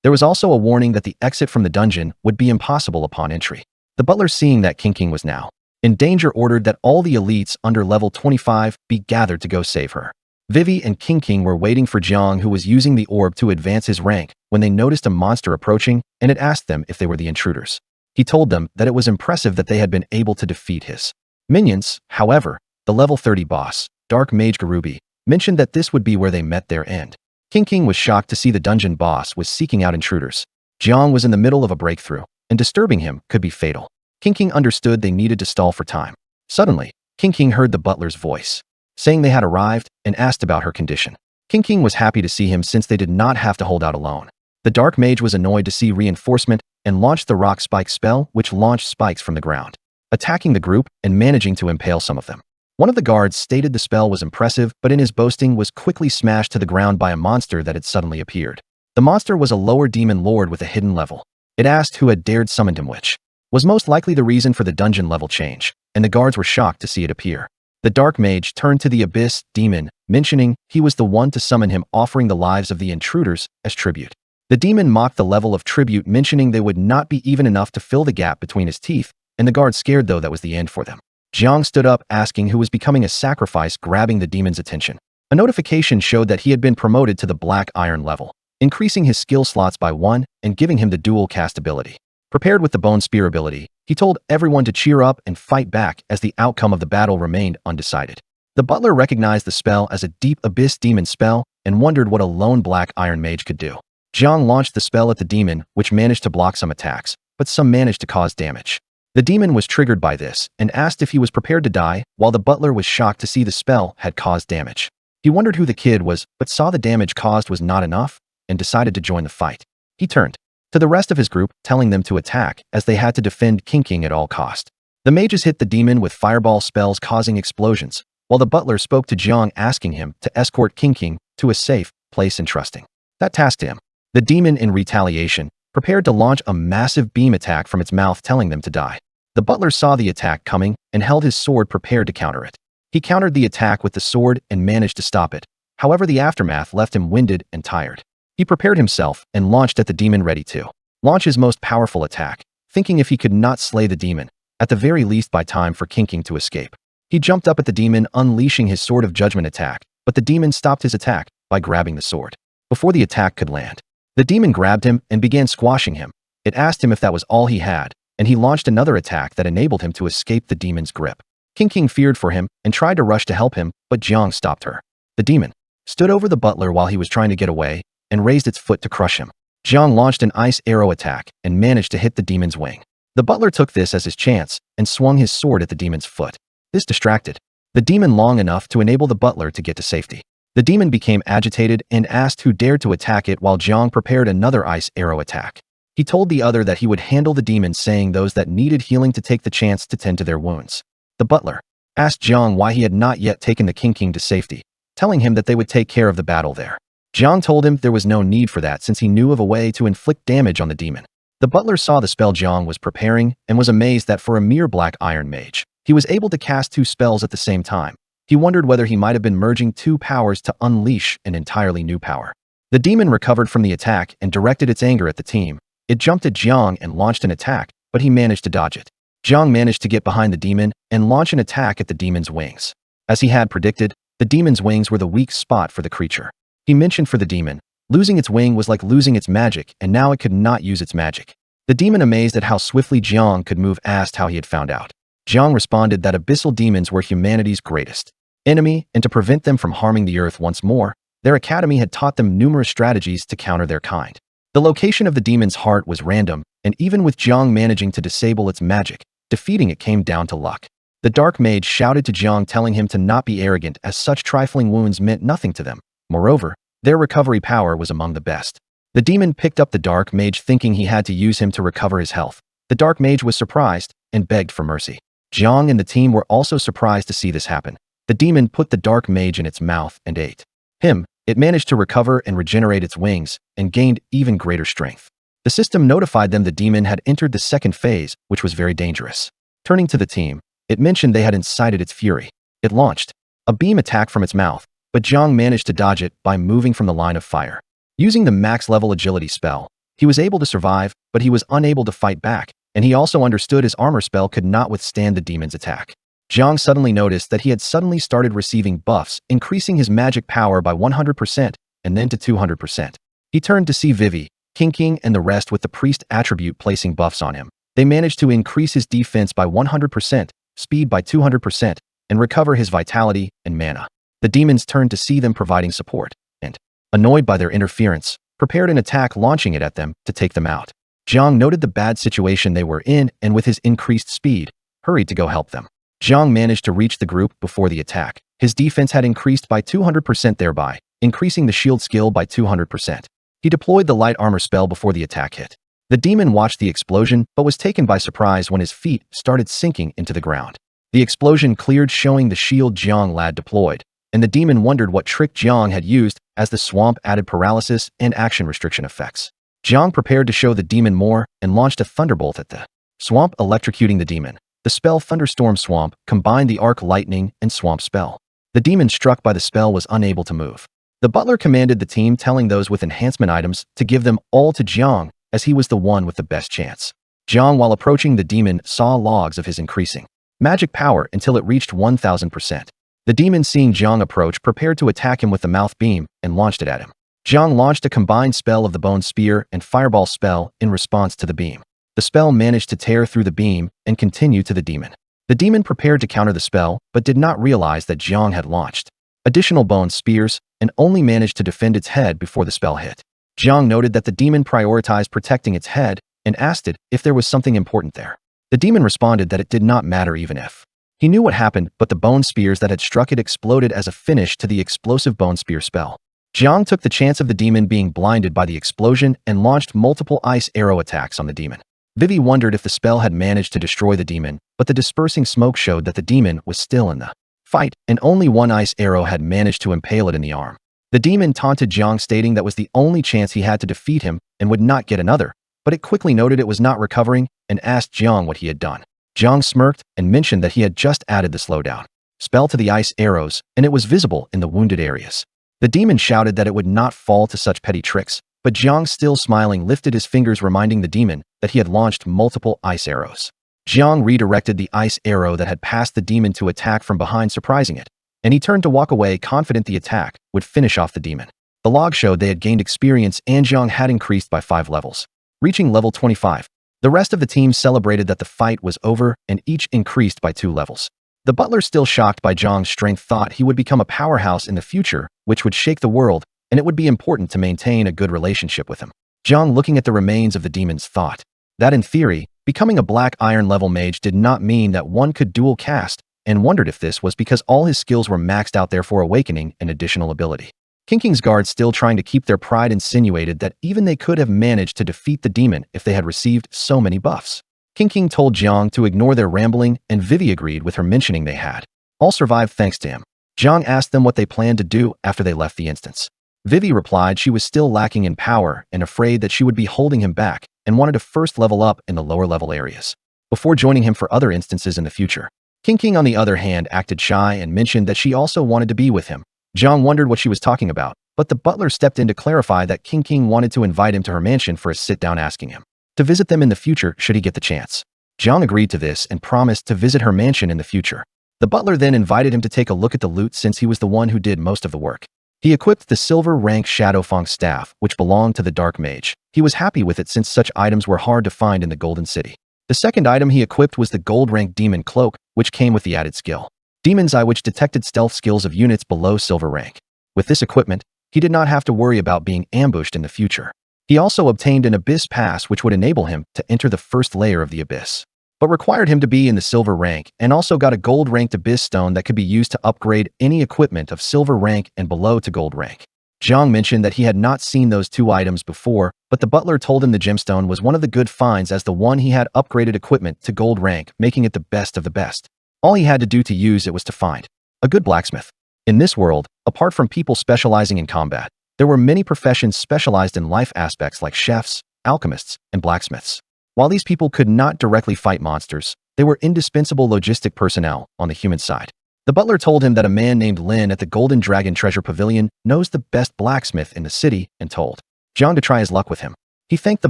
There was also a warning that the exit from the dungeon would be impossible upon entry. The butler, seeing that King was now in danger, ordered that all the elites under level 25 be gathered to go save her. Vivi and King were waiting for Jiang, who was using the orb to advance his rank, when they noticed a monster approaching, and it asked them if they were the intruders. He told them that it was impressive that they had been able to defeat his minions. However, the level 30 boss, Dark Mage Garubi, mentioned that this would be where they met their end. King was shocked to see the dungeon boss was seeking out intruders. Jiang was in the middle of a breakthrough, and disturbing him could be fatal. King understood they needed to stall for time. Suddenly, King heard the butler's voice, saying they had arrived, and asked about her condition. King was happy to see him since they did not have to hold out alone. The Dark Mage was annoyed to see reinforcement and launched the Rock Spike spell, which launched spikes from the ground, attacking the group and managing to impale some of them. One of the guards stated the spell was impressive, but in his boasting was quickly smashed to the ground by a monster that had suddenly appeared. The monster was a lower demon lord with a hidden level. It asked who had dared summon him, which was most likely the reason for the dungeon level change, and the guards were shocked to see it appear. The Dark Mage turned to the Abyss demon, mentioning he was the one to summon him, offering the lives of the intruders as tribute. The demon mocked the level of tribute, mentioning they would not be even enough to fill the gap between his teeth, and the guards scared though that was the end for them. Jiang stood up, asking who was becoming a sacrifice, grabbing the demon's attention. A notification showed that he had been promoted to the black iron level, increasing his skill slots by 1 and giving him the dual cast ability. Prepared with the Bone Spear ability, he told everyone to cheer up and fight back as the outcome of the battle remained undecided. The butler recognized the spell as a deep abyss demon spell and wondered what a lone black iron mage could do. Jiang launched the spell at the demon, which managed to block some attacks, but some managed to cause damage. The demon was triggered by this and asked if he was prepared to die, while the butler was shocked to see the spell had caused damage. He wondered who the kid was, but saw the damage caused was not enough and decided to join the fight. He turned to the rest of his group, telling them to attack as they had to defend King at all cost. The mages hit the demon with fireball spells, causing explosions, while the butler spoke to Jiang, asking him to escort King to a safe place, entrusting that task to him. The demon, in retaliation, prepared to launch a massive beam attack from its mouth, telling them to die. The butler saw the attack coming and held his sword prepared to counter it. He countered the attack with the sword and managed to stop it. However, the aftermath left him winded and tired. He prepared himself and launched at the demon, ready to launch his most powerful attack, thinking if he could not slay the demon, at the very least buy time for King to escape. He jumped up at the demon, unleashing his Sword of Judgment attack, but the demon stopped his attack by grabbing the sword before the attack could land. The demon grabbed him and began squashing him. It asked him if that was all he had, and he launched another attack that enabled him to escape the demon's grip. King feared for him and tried to rush to help him, but Jiang stopped her. The demon stood over the butler while he was trying to get away and raised its foot to crush him. Jiang launched an ice arrow attack and managed to hit the demon's wing. The butler took this as his chance and swung his sword at the demon's foot. This distracted the demon long enough to enable the butler to get to safety. The demon became agitated and asked who dared to attack it, while Jiang prepared another ice arrow attack. He told the other that he would handle the demon, saying those that needed healing to take the chance to tend to their wounds. The butler asked Jiang why he had not yet taken the King to safety, telling him that they would take care of the battle there. Jiang told him there was no need for that since he knew of a way to inflict damage on the demon. The butler saw the spell Jiang was preparing and was amazed that for a mere black iron mage, he was able to cast 2 spells at the same time. He wondered whether he might have been merging 2 powers to unleash an entirely new power. The demon recovered from the attack and directed its anger at the team. It jumped at Jiang and launched an attack, but he managed to dodge it. Jiang managed to get behind the demon and launch an attack at the demon's wings. As he had predicted, the demon's wings were the weak spot for the creature. He mentioned for the demon, losing its wing was like losing its magic, and now it could not use its magic. The demon, amazed at how swiftly Jiang could move, asked how he had found out. Jiang responded that abyssal demons were humanity's greatest enemy, and to prevent them from harming the earth once more, their academy had taught them numerous strategies to counter their kind. The location of the demon's heart was random, and even with Jiang managing to disable its magic, defeating it came down to luck. The dark mage shouted to Jiang, telling him to not be arrogant, as such trifling wounds meant nothing to them. Moreover, their recovery power was among the best. The demon picked up the dark mage, thinking he had to use him to recover his health. The dark mage was surprised and begged for mercy. Jiang and the team were also surprised to see this happen. The demon put the dark mage in its mouth and ate him. It managed to recover and regenerate its wings and gained even greater strength. The system notified them the demon had entered the second phase, which was very dangerous. Turning to the team, it mentioned they had incited its fury. It launched a beam attack from its mouth, but Jiang managed to dodge it by moving from the line of fire. Using the max-level agility spell, he was able to survive, but he was unable to fight back, and he also understood his armor spell could not withstand the demon's attack. Jiang suddenly noticed that he had suddenly started receiving buffs, increasing his magic power by 100% and then to 200%. He turned to see Vivi, King, and the rest with the priest attribute placing buffs on him. They managed to increase his defense by 100%, speed by 200%, and recover his vitality and mana. The demons turned to see them providing support, and, annoyed by their interference, prepared an attack, launching it at them to take them out. Jiang noted the bad situation they were in and with his increased speed, hurried to go help them. Jiang managed to reach the group before the attack. His defense had increased by 200%, thereby increasing the shield skill by 200%. He deployed the light armor spell before the attack hit. The demon watched the explosion but was taken by surprise when his feet started sinking into the ground. The explosion cleared, showing the shield Jiang had deployed, and the demon wondered what trick Jiang had used, as the swamp added paralysis and action restriction effects. Jiang prepared to show the demon more and launched a thunderbolt at the swamp, electrocuting the demon. The spell Thunderstorm Swamp combined the arc lightning and swamp spell. The demon struck by the spell was unable to move. The butler commanded the team, telling those with enhancement items to give them all to Jiang, as he was the one with the best chance. Jiang, while approaching the demon, saw logs of his increasing magic power until it reached 1000%. The demon, seeing Jiang approach, prepared to attack him with the mouth beam and launched it at him. Jiang launched a combined spell of the Bone Spear and Fireball spell in response to the beam. The spell managed to tear through the beam and continue to the demon. The demon prepared to counter the spell, but did not realize that Jiang had launched additional bone spears and only managed to defend its head before the spell hit. Jiang noted that the demon prioritized protecting its head and asked it if there was something important there. The demon responded that it did not matter even if. He knew what happened, but the bone spears that had struck it exploded as a finish to the explosive bone spear spell. Jiang took the chance of the demon being blinded by the explosion and launched multiple ice arrow attacks on the demon. Vivi wondered if the spell had managed to destroy the demon, but the dispersing smoke showed that the demon was still in the fight, and only one ice arrow had managed to impale it in the arm. The demon taunted Jiang, stating that was the only chance he had to defeat him and would not get another, but it quickly noted it was not recovering and asked Jiang what he had done. Jiang smirked and mentioned that he had just added the slowdown spell to the ice arrows, and it was visible in the wounded areas. The demon shouted that it would not fall to such petty tricks, but Jiang, still smiling, lifted his fingers, reminding the demon that he had launched multiple ice arrows. Jiang redirected the ice arrow that had passed the demon to attack from behind, surprising it, and he turned to walk away, confident the attack would finish off the demon. The log showed they had gained experience and Jiang had increased by 5 levels, reaching level 25. The rest of the team celebrated that the fight was over and each increased by 2 levels. The butler, still shocked by Jiang's strength, thought he would become a powerhouse in the future, which would shake the world, and it would be important to maintain a good relationship with him. Jiang, looking at the remains of the demons, thought that in theory, becoming a black iron level mage did not mean that one could dual cast, and wondered if this was because all his skills were maxed out, therefore awakening an additional ability. King's guards, still trying to keep their pride, insinuated that even they could have managed to defeat the demon if they had received so many buffs. King told Jiang to ignore their rambling, and Vivi agreed with her, mentioning they had all survived thanks to him. Jiang asked them what they planned to do after they left the instance. Vivi replied she was still lacking in power and afraid that she would be holding him back, and wanted to first level up in the lower level areas before joining him for other instances in the future. King, on the other hand, acted shy and mentioned that she also wanted to be with him. Jiang wondered what she was talking about, but the butler stepped in to clarify that King wanted to invite him to her mansion for a sit-down, asking him to visit them in the future should he get the chance. Jiang agreed to this and promised to visit her mansion in the future. The butler then invited him to take a look at the loot since he was the one who did most of the work. He equipped the silver rank Shadow Fang staff, which belonged to the dark mage. He was happy with it since such items were hard to find in the Golden City. The second item he equipped was the gold rank demon cloak, which came with the added skill Demon's Eye, which detected stealth skills of units below silver rank. With this equipment, he did not have to worry about being ambushed in the future. He also obtained an Abyss Pass, which would enable him to enter the first layer of the Abyss, but required him to be in the silver rank, and also got a gold-ranked Abyss Stone that could be used to upgrade any equipment of silver rank and below to gold rank. Jiang mentioned that he had not seen those two items before, but the butler told him the gemstone was one of the good finds as the one he had upgraded equipment to gold rank, making it the best of the best. All he had to do to use it was to find a good blacksmith. In this world, apart from people specializing in combat, there were many professions specialized in life aspects like chefs, alchemists, and blacksmiths. While these people could not directly fight monsters, they were indispensable logistic personnel on the human side. The butler told him that a man named Lin at the Golden Dragon Treasure Pavilion knows the best blacksmith in the city and told Jiang to try his luck with him. He thanked the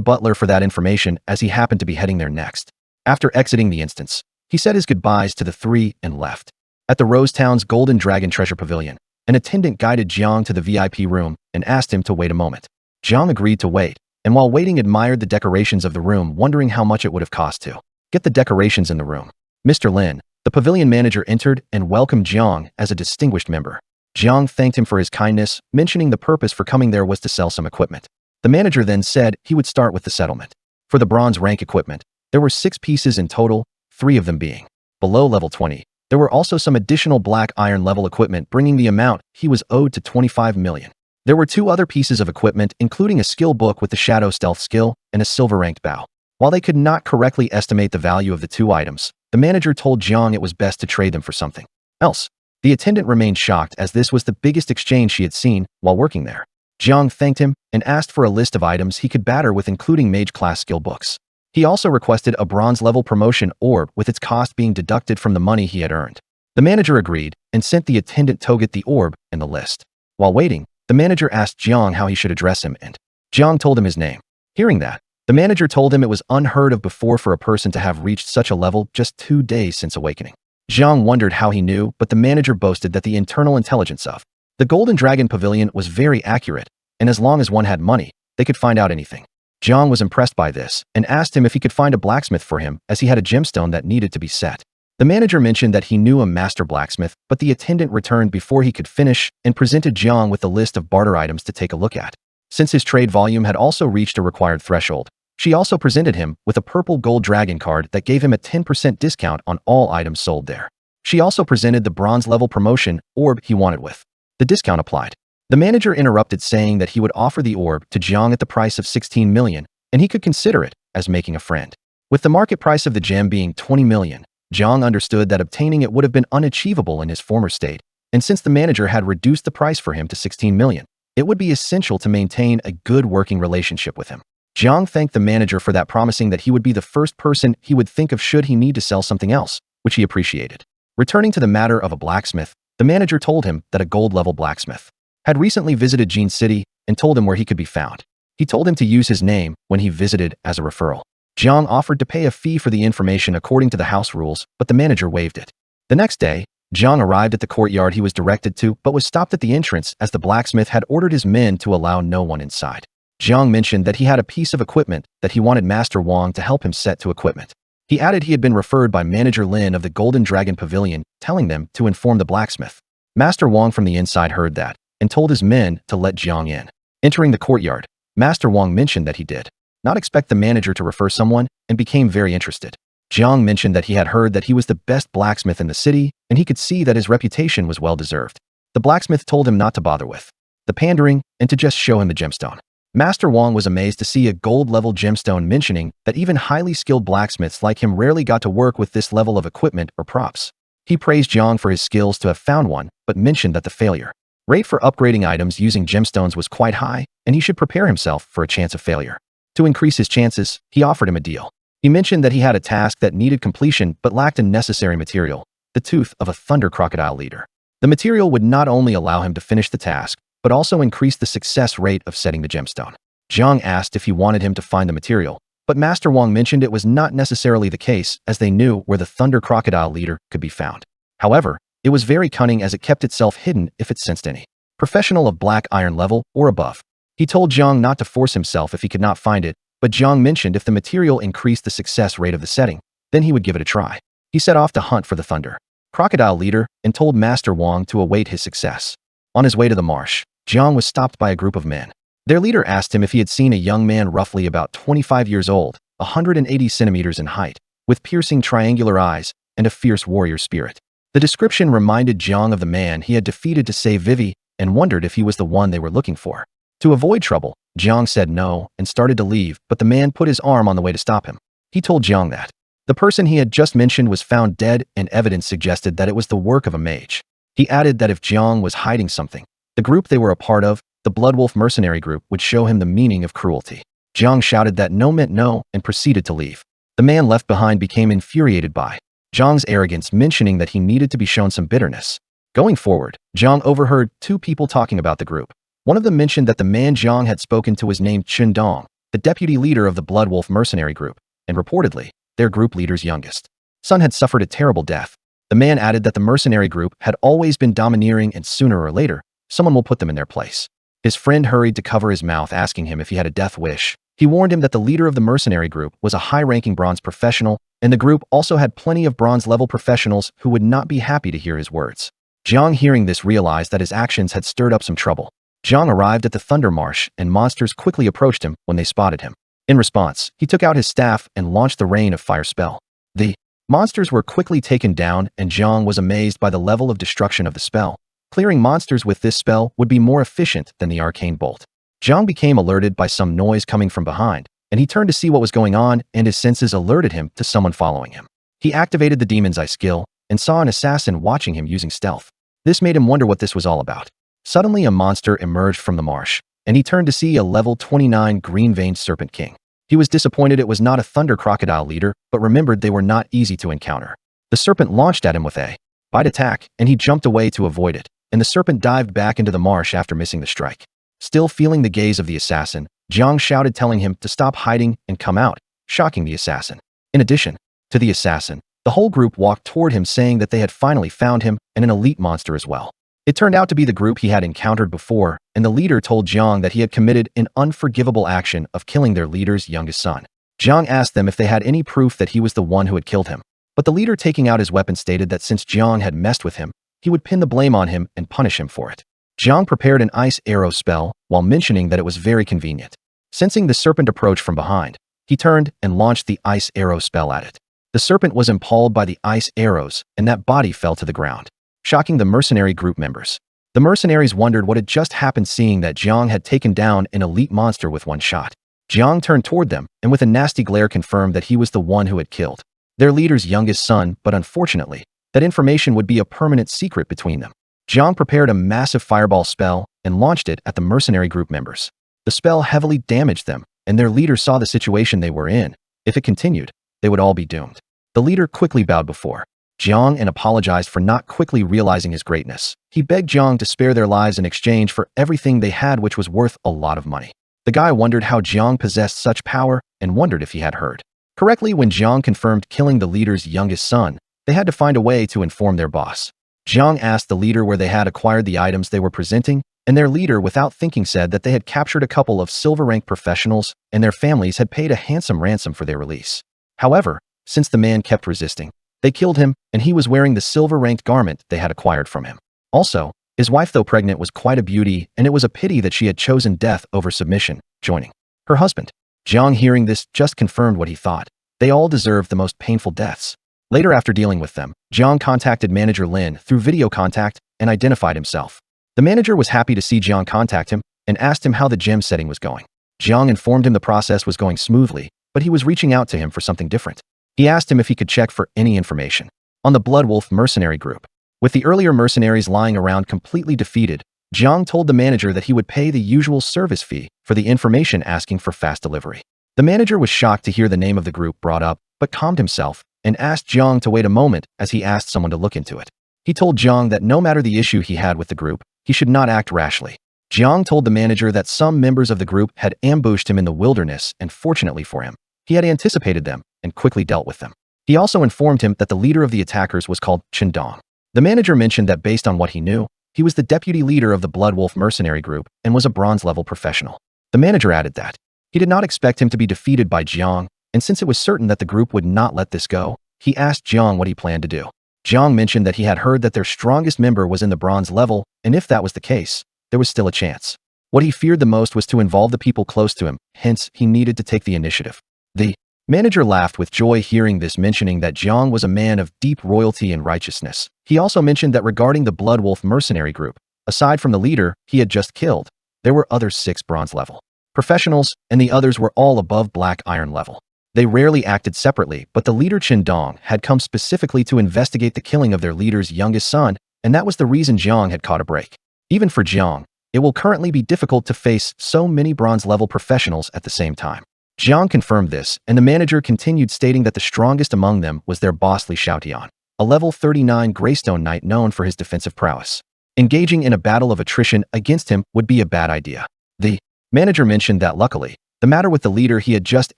butler for that information as he happened to be heading there next. After exiting the instance, he said his goodbyes to the three and left. At the Rose Town's Golden Dragon Treasure Pavilion, an attendant guided Jiang to the VIP room and asked him to wait a moment. Jiang agreed to wait, and while waiting admired the decorations of the room, wondering how much it would have cost to get the decorations in the room. Mr. Lin, the pavilion manager, entered and welcomed Jiang as a distinguished member. Jiang thanked him for his kindness, mentioning the purpose for coming there was to sell some equipment. The manager then said he would start with the settlement. For the bronze rank equipment, there were 6 pieces in total, 3 of them being below level 20. There were also some additional black iron level equipment, bringing the amount he was owed to 25 million. There were 2 other pieces of equipment, including a skill book with the Shadow Stealth skill and a silver-ranked bow. While they could not correctly estimate the value of the 2 items, the manager told Jiang it was best to trade them for something else. The attendant remained shocked as this was the biggest exchange she had seen while working there. Jiang thanked him and asked for a list of items he could batter with, including mage-class skill books. He also requested a bronze-level promotion orb with its cost being deducted from the money he had earned. The manager agreed and sent the attendant to get the orb and the list. While waiting, the manager asked Jiang how he should address him, and Jiang told him his name. Hearing that, the manager told him it was unheard of before for a person to have reached such a level just 2 days since awakening. Jiang wondered how he knew, but the manager boasted that the internal intelligence of the Golden Dragon Pavilion was very accurate, and as long as one had money, they could find out anything. Jiang was impressed by this and asked him if he could find a blacksmith for him, as he had a gemstone that needed to be set. The manager mentioned that he knew a master blacksmith, but the attendant returned before he could finish and presented Jiang with a list of barter items to take a look at. Since his trade volume had also reached a required threshold, she also presented him with a purple gold dragon card that gave him a 10% discount on all items sold there. She also presented the bronze level promotion orb he wanted with the discount applied. The manager interrupted, saying that he would offer the orb to Jiang at the price of 16 million, and he could consider it as making a friend. With the market price of the gem being 20 million, Jiang understood that obtaining it would have been unachievable in his former state, and since the manager had reduced the price for him to 16 million, it would be essential to maintain a good working relationship with him. Jiang thanked the manager for that, promising that he would be the first person he would think of should he need to sell something else, which he appreciated. Returning to the matter of a blacksmith, the manager told him that a gold-level blacksmith had recently visited Jiang City and told him where he could be found. He told him to use his name when he visited as a referral. Jiang offered to pay a fee for the information according to the house rules, but the manager waived it. The next day, Jiang arrived at the courtyard he was directed to, but was stopped at the entrance as the blacksmith had ordered his men to allow no one inside. Jiang mentioned that he had a piece of equipment that he wanted Master Wang to help him set to equipment. He added he had been referred by Manager Lin of the Golden Dragon Pavilion, telling them to inform the blacksmith. Master Wang from the inside heard that and told his men to let Jiang in. Entering the courtyard, Master Wang mentioned that he did not expect the manager to refer someone and became very interested. Jiang mentioned that he had heard that he was the best blacksmith in the city and he could see that his reputation was well deserved. The blacksmith told him not to bother with the pandering and to just show him the gemstone. Master Wang was amazed to see a gold-level gemstone, mentioning that even highly skilled blacksmiths like him rarely got to work with this level of equipment or props. He praised Jiang for his skills to have found one, but mentioned that the failure rate for upgrading items using gemstones was quite high, and he should prepare himself for a chance of failure. To increase his chances, he offered him a deal. He mentioned that he had a task that needed completion but lacked a necessary material, the tooth of a thunder crocodile leader. The material would not only allow him to finish the task, but also increased the success rate of setting the gemstone. Jiang asked if he wanted him to find the material, but Master Wang mentioned it was not necessarily the case, as they knew where the Thunder Crocodile leader could be found. However, it was very cunning as it kept itself hidden if it sensed any professional of black iron level or above. He told Jiang not to force himself if he could not find it, but Jiang mentioned if the material increased the success rate of the setting, then he would give it a try. He set off to hunt for the Thunder Crocodile leader and told Master Wang to await his success. On his way to the marsh, Jiang was stopped by a group of men. Their leader asked him if he had seen a young man roughly about 25 years old, 180 centimeters in height, with piercing triangular eyes and a fierce warrior spirit. The description reminded Jiang of the man he had defeated to save Vivi and wondered if he was the one they were looking for. To avoid trouble, Jiang said no and started to leave, but the man put his arm on the way to stop him. He told Jiang that the person he had just mentioned was found dead and evidence suggested that it was the work of a mage. He added that if Jiang was hiding something, the group they were a part of, the Bloodwolf mercenary group, would show him the meaning of cruelty. Jiang shouted that no meant no and proceeded to leave. The man left behind became infuriated by Jiang's arrogance, mentioning that he needed to be shown some bitterness. Going forward, Jiang overheard two people talking about the group. One of them mentioned that the man Jiang had spoken to was named Chen Dong, the deputy leader of the Bloodwolf mercenary group, and reportedly, their group leader's youngest son had suffered a terrible death. The man added that the mercenary group had always been domineering and sooner or later, someone will put them in their place. His friend hurried to cover his mouth, asking him if he had a death wish. He warned him that the leader of the mercenary group was a high-ranking bronze professional, and the group also had plenty of bronze-level professionals who would not be happy to hear his words. Jiang, hearing this, realized that his actions had stirred up some trouble. Jiang arrived at the Thunder Marsh, and monsters quickly approached him when they spotted him. In response, he took out his staff and launched the Rain of Fire spell. The monsters were quickly taken down, and Jiang was amazed by the level of destruction of the spell. Clearing monsters with this spell would be more efficient than the arcane bolt. Jiang became alerted by some noise coming from behind, and he turned to see what was going on, and his senses alerted him to someone following him. He activated the Demon's Eye skill and saw an assassin watching him using stealth. This made him wonder what this was all about. Suddenly, a monster emerged from the marsh, and he turned to see a level 29 green-veined serpent king. He was disappointed it was not a Thunder Crocodile leader, but remembered they were not easy to encounter. The serpent launched at him with a bite attack, and he jumped away to avoid it, and the serpent dived back into the marsh after missing the strike. Still feeling the gaze of the assassin, Jiang shouted, telling him to stop hiding and come out, shocking the assassin. In addition to the assassin, the whole group walked toward him, saying that they had finally found him and an elite monster as well. It turned out to be the group he had encountered before, and the leader told Jiang that he had committed an unforgivable action of killing their leader's youngest son. Jiang asked them if they had any proof that he was the one who had killed him, but the leader, taking out his weapon, stated that since Jiang had messed with him, he would pin the blame on him and punish him for it. Jiang prepared an ice arrow spell while mentioning that it was very convenient. Sensing the serpent approach from behind, he turned and launched the ice arrow spell at it. The serpent was impaled by the ice arrows, and that body fell to the ground, shocking the mercenary group members. The mercenaries wondered what had just happened, seeing that Jiang had taken down an elite monster with one shot. Jiang turned toward them and with a nasty glare confirmed that he was the one who had killed their leader's youngest son, but unfortunately, that information would be a permanent secret between them. Jiang prepared a massive fireball spell and launched it at the mercenary group members. The spell heavily damaged them, and their leader saw the situation they were in. If it continued, they would all be doomed. The leader quickly bowed before Jiang and apologized for not quickly realizing his greatness. He begged Jiang to spare their lives in exchange for everything they had, which was worth a lot of money. The guy wondered how Jiang possessed such power and wondered if he had heard correctly when Jiang confirmed killing the leader's youngest son. They had to find a way to inform their boss. Jiang asked the leader where they had acquired the items they were presenting, and their leader, without thinking, said that they had captured a couple of silver-rank professionals and their families had paid a handsome ransom for their release. However, since the man kept resisting, they killed him, and he was wearing the silver-ranked garment they had acquired from him. Also, his wife, though pregnant, was quite a beauty, and it was a pity that she had chosen death over submission, joining her husband. Jiang, hearing this, just confirmed what he thought. They all deserved the most painful deaths. Later, after dealing with them, Jiang contacted manager Lin through video contact and identified himself. The manager was happy to see Jiang contact him and asked him how the gem setting was going. Jiang informed him the process was going smoothly, but he was reaching out to him for something different. He asked him if he could check for any information on the Bloodwolf mercenary group. With the earlier mercenaries lying around completely defeated, Jiang told the manager that he would pay the usual service fee for the information, asking for fast delivery. The manager was shocked to hear the name of the group brought up, but calmed himself and asked Jiang to wait a moment as he asked someone to look into it. He told Jiang that no matter the issue he had with the group, he should not act rashly. Jiang told the manager that some members of the group had ambushed him in the wilderness, and fortunately for him, he had anticipated them and quickly dealt with them. He also informed him that the leader of the attackers was called Dong. The manager mentioned that based on what he knew, he was the deputy leader of the Blood Wolf mercenary group and was a bronze-level professional. The manager added that he did not expect him to be defeated by Jiang, and since it was certain that the group would not let this go, he asked Jiang what he planned to do. Jiang mentioned that he had heard that their strongest member was in the bronze level, and if that was the case, there was still a chance. What he feared the most was to involve the people close to him, hence he needed to take the initiative. The manager laughed with joy hearing this, mentioning that Jiang was a man of deep royalty and righteousness. He also mentioned that regarding the Blood Wolf mercenary group, aside from the leader he had just killed, there were other 6 bronze-level professionals, and the others were all above black iron level. They rarely acted separately, but the leader Dong had come specifically to investigate the killing of their leader's youngest son, and that was the reason Jiang had caught a break. Even for Jiang, it will currently be difficult to face so many bronze-level professionals at the same time. Jiang confirmed this, and the manager continued stating that the strongest among them was their boss Li Xiaotian, a level 39 Greystone Knight known for his defensive prowess. Engaging in a battle of attrition against him would be a bad idea. The manager mentioned that luckily, the matter with the leader he had just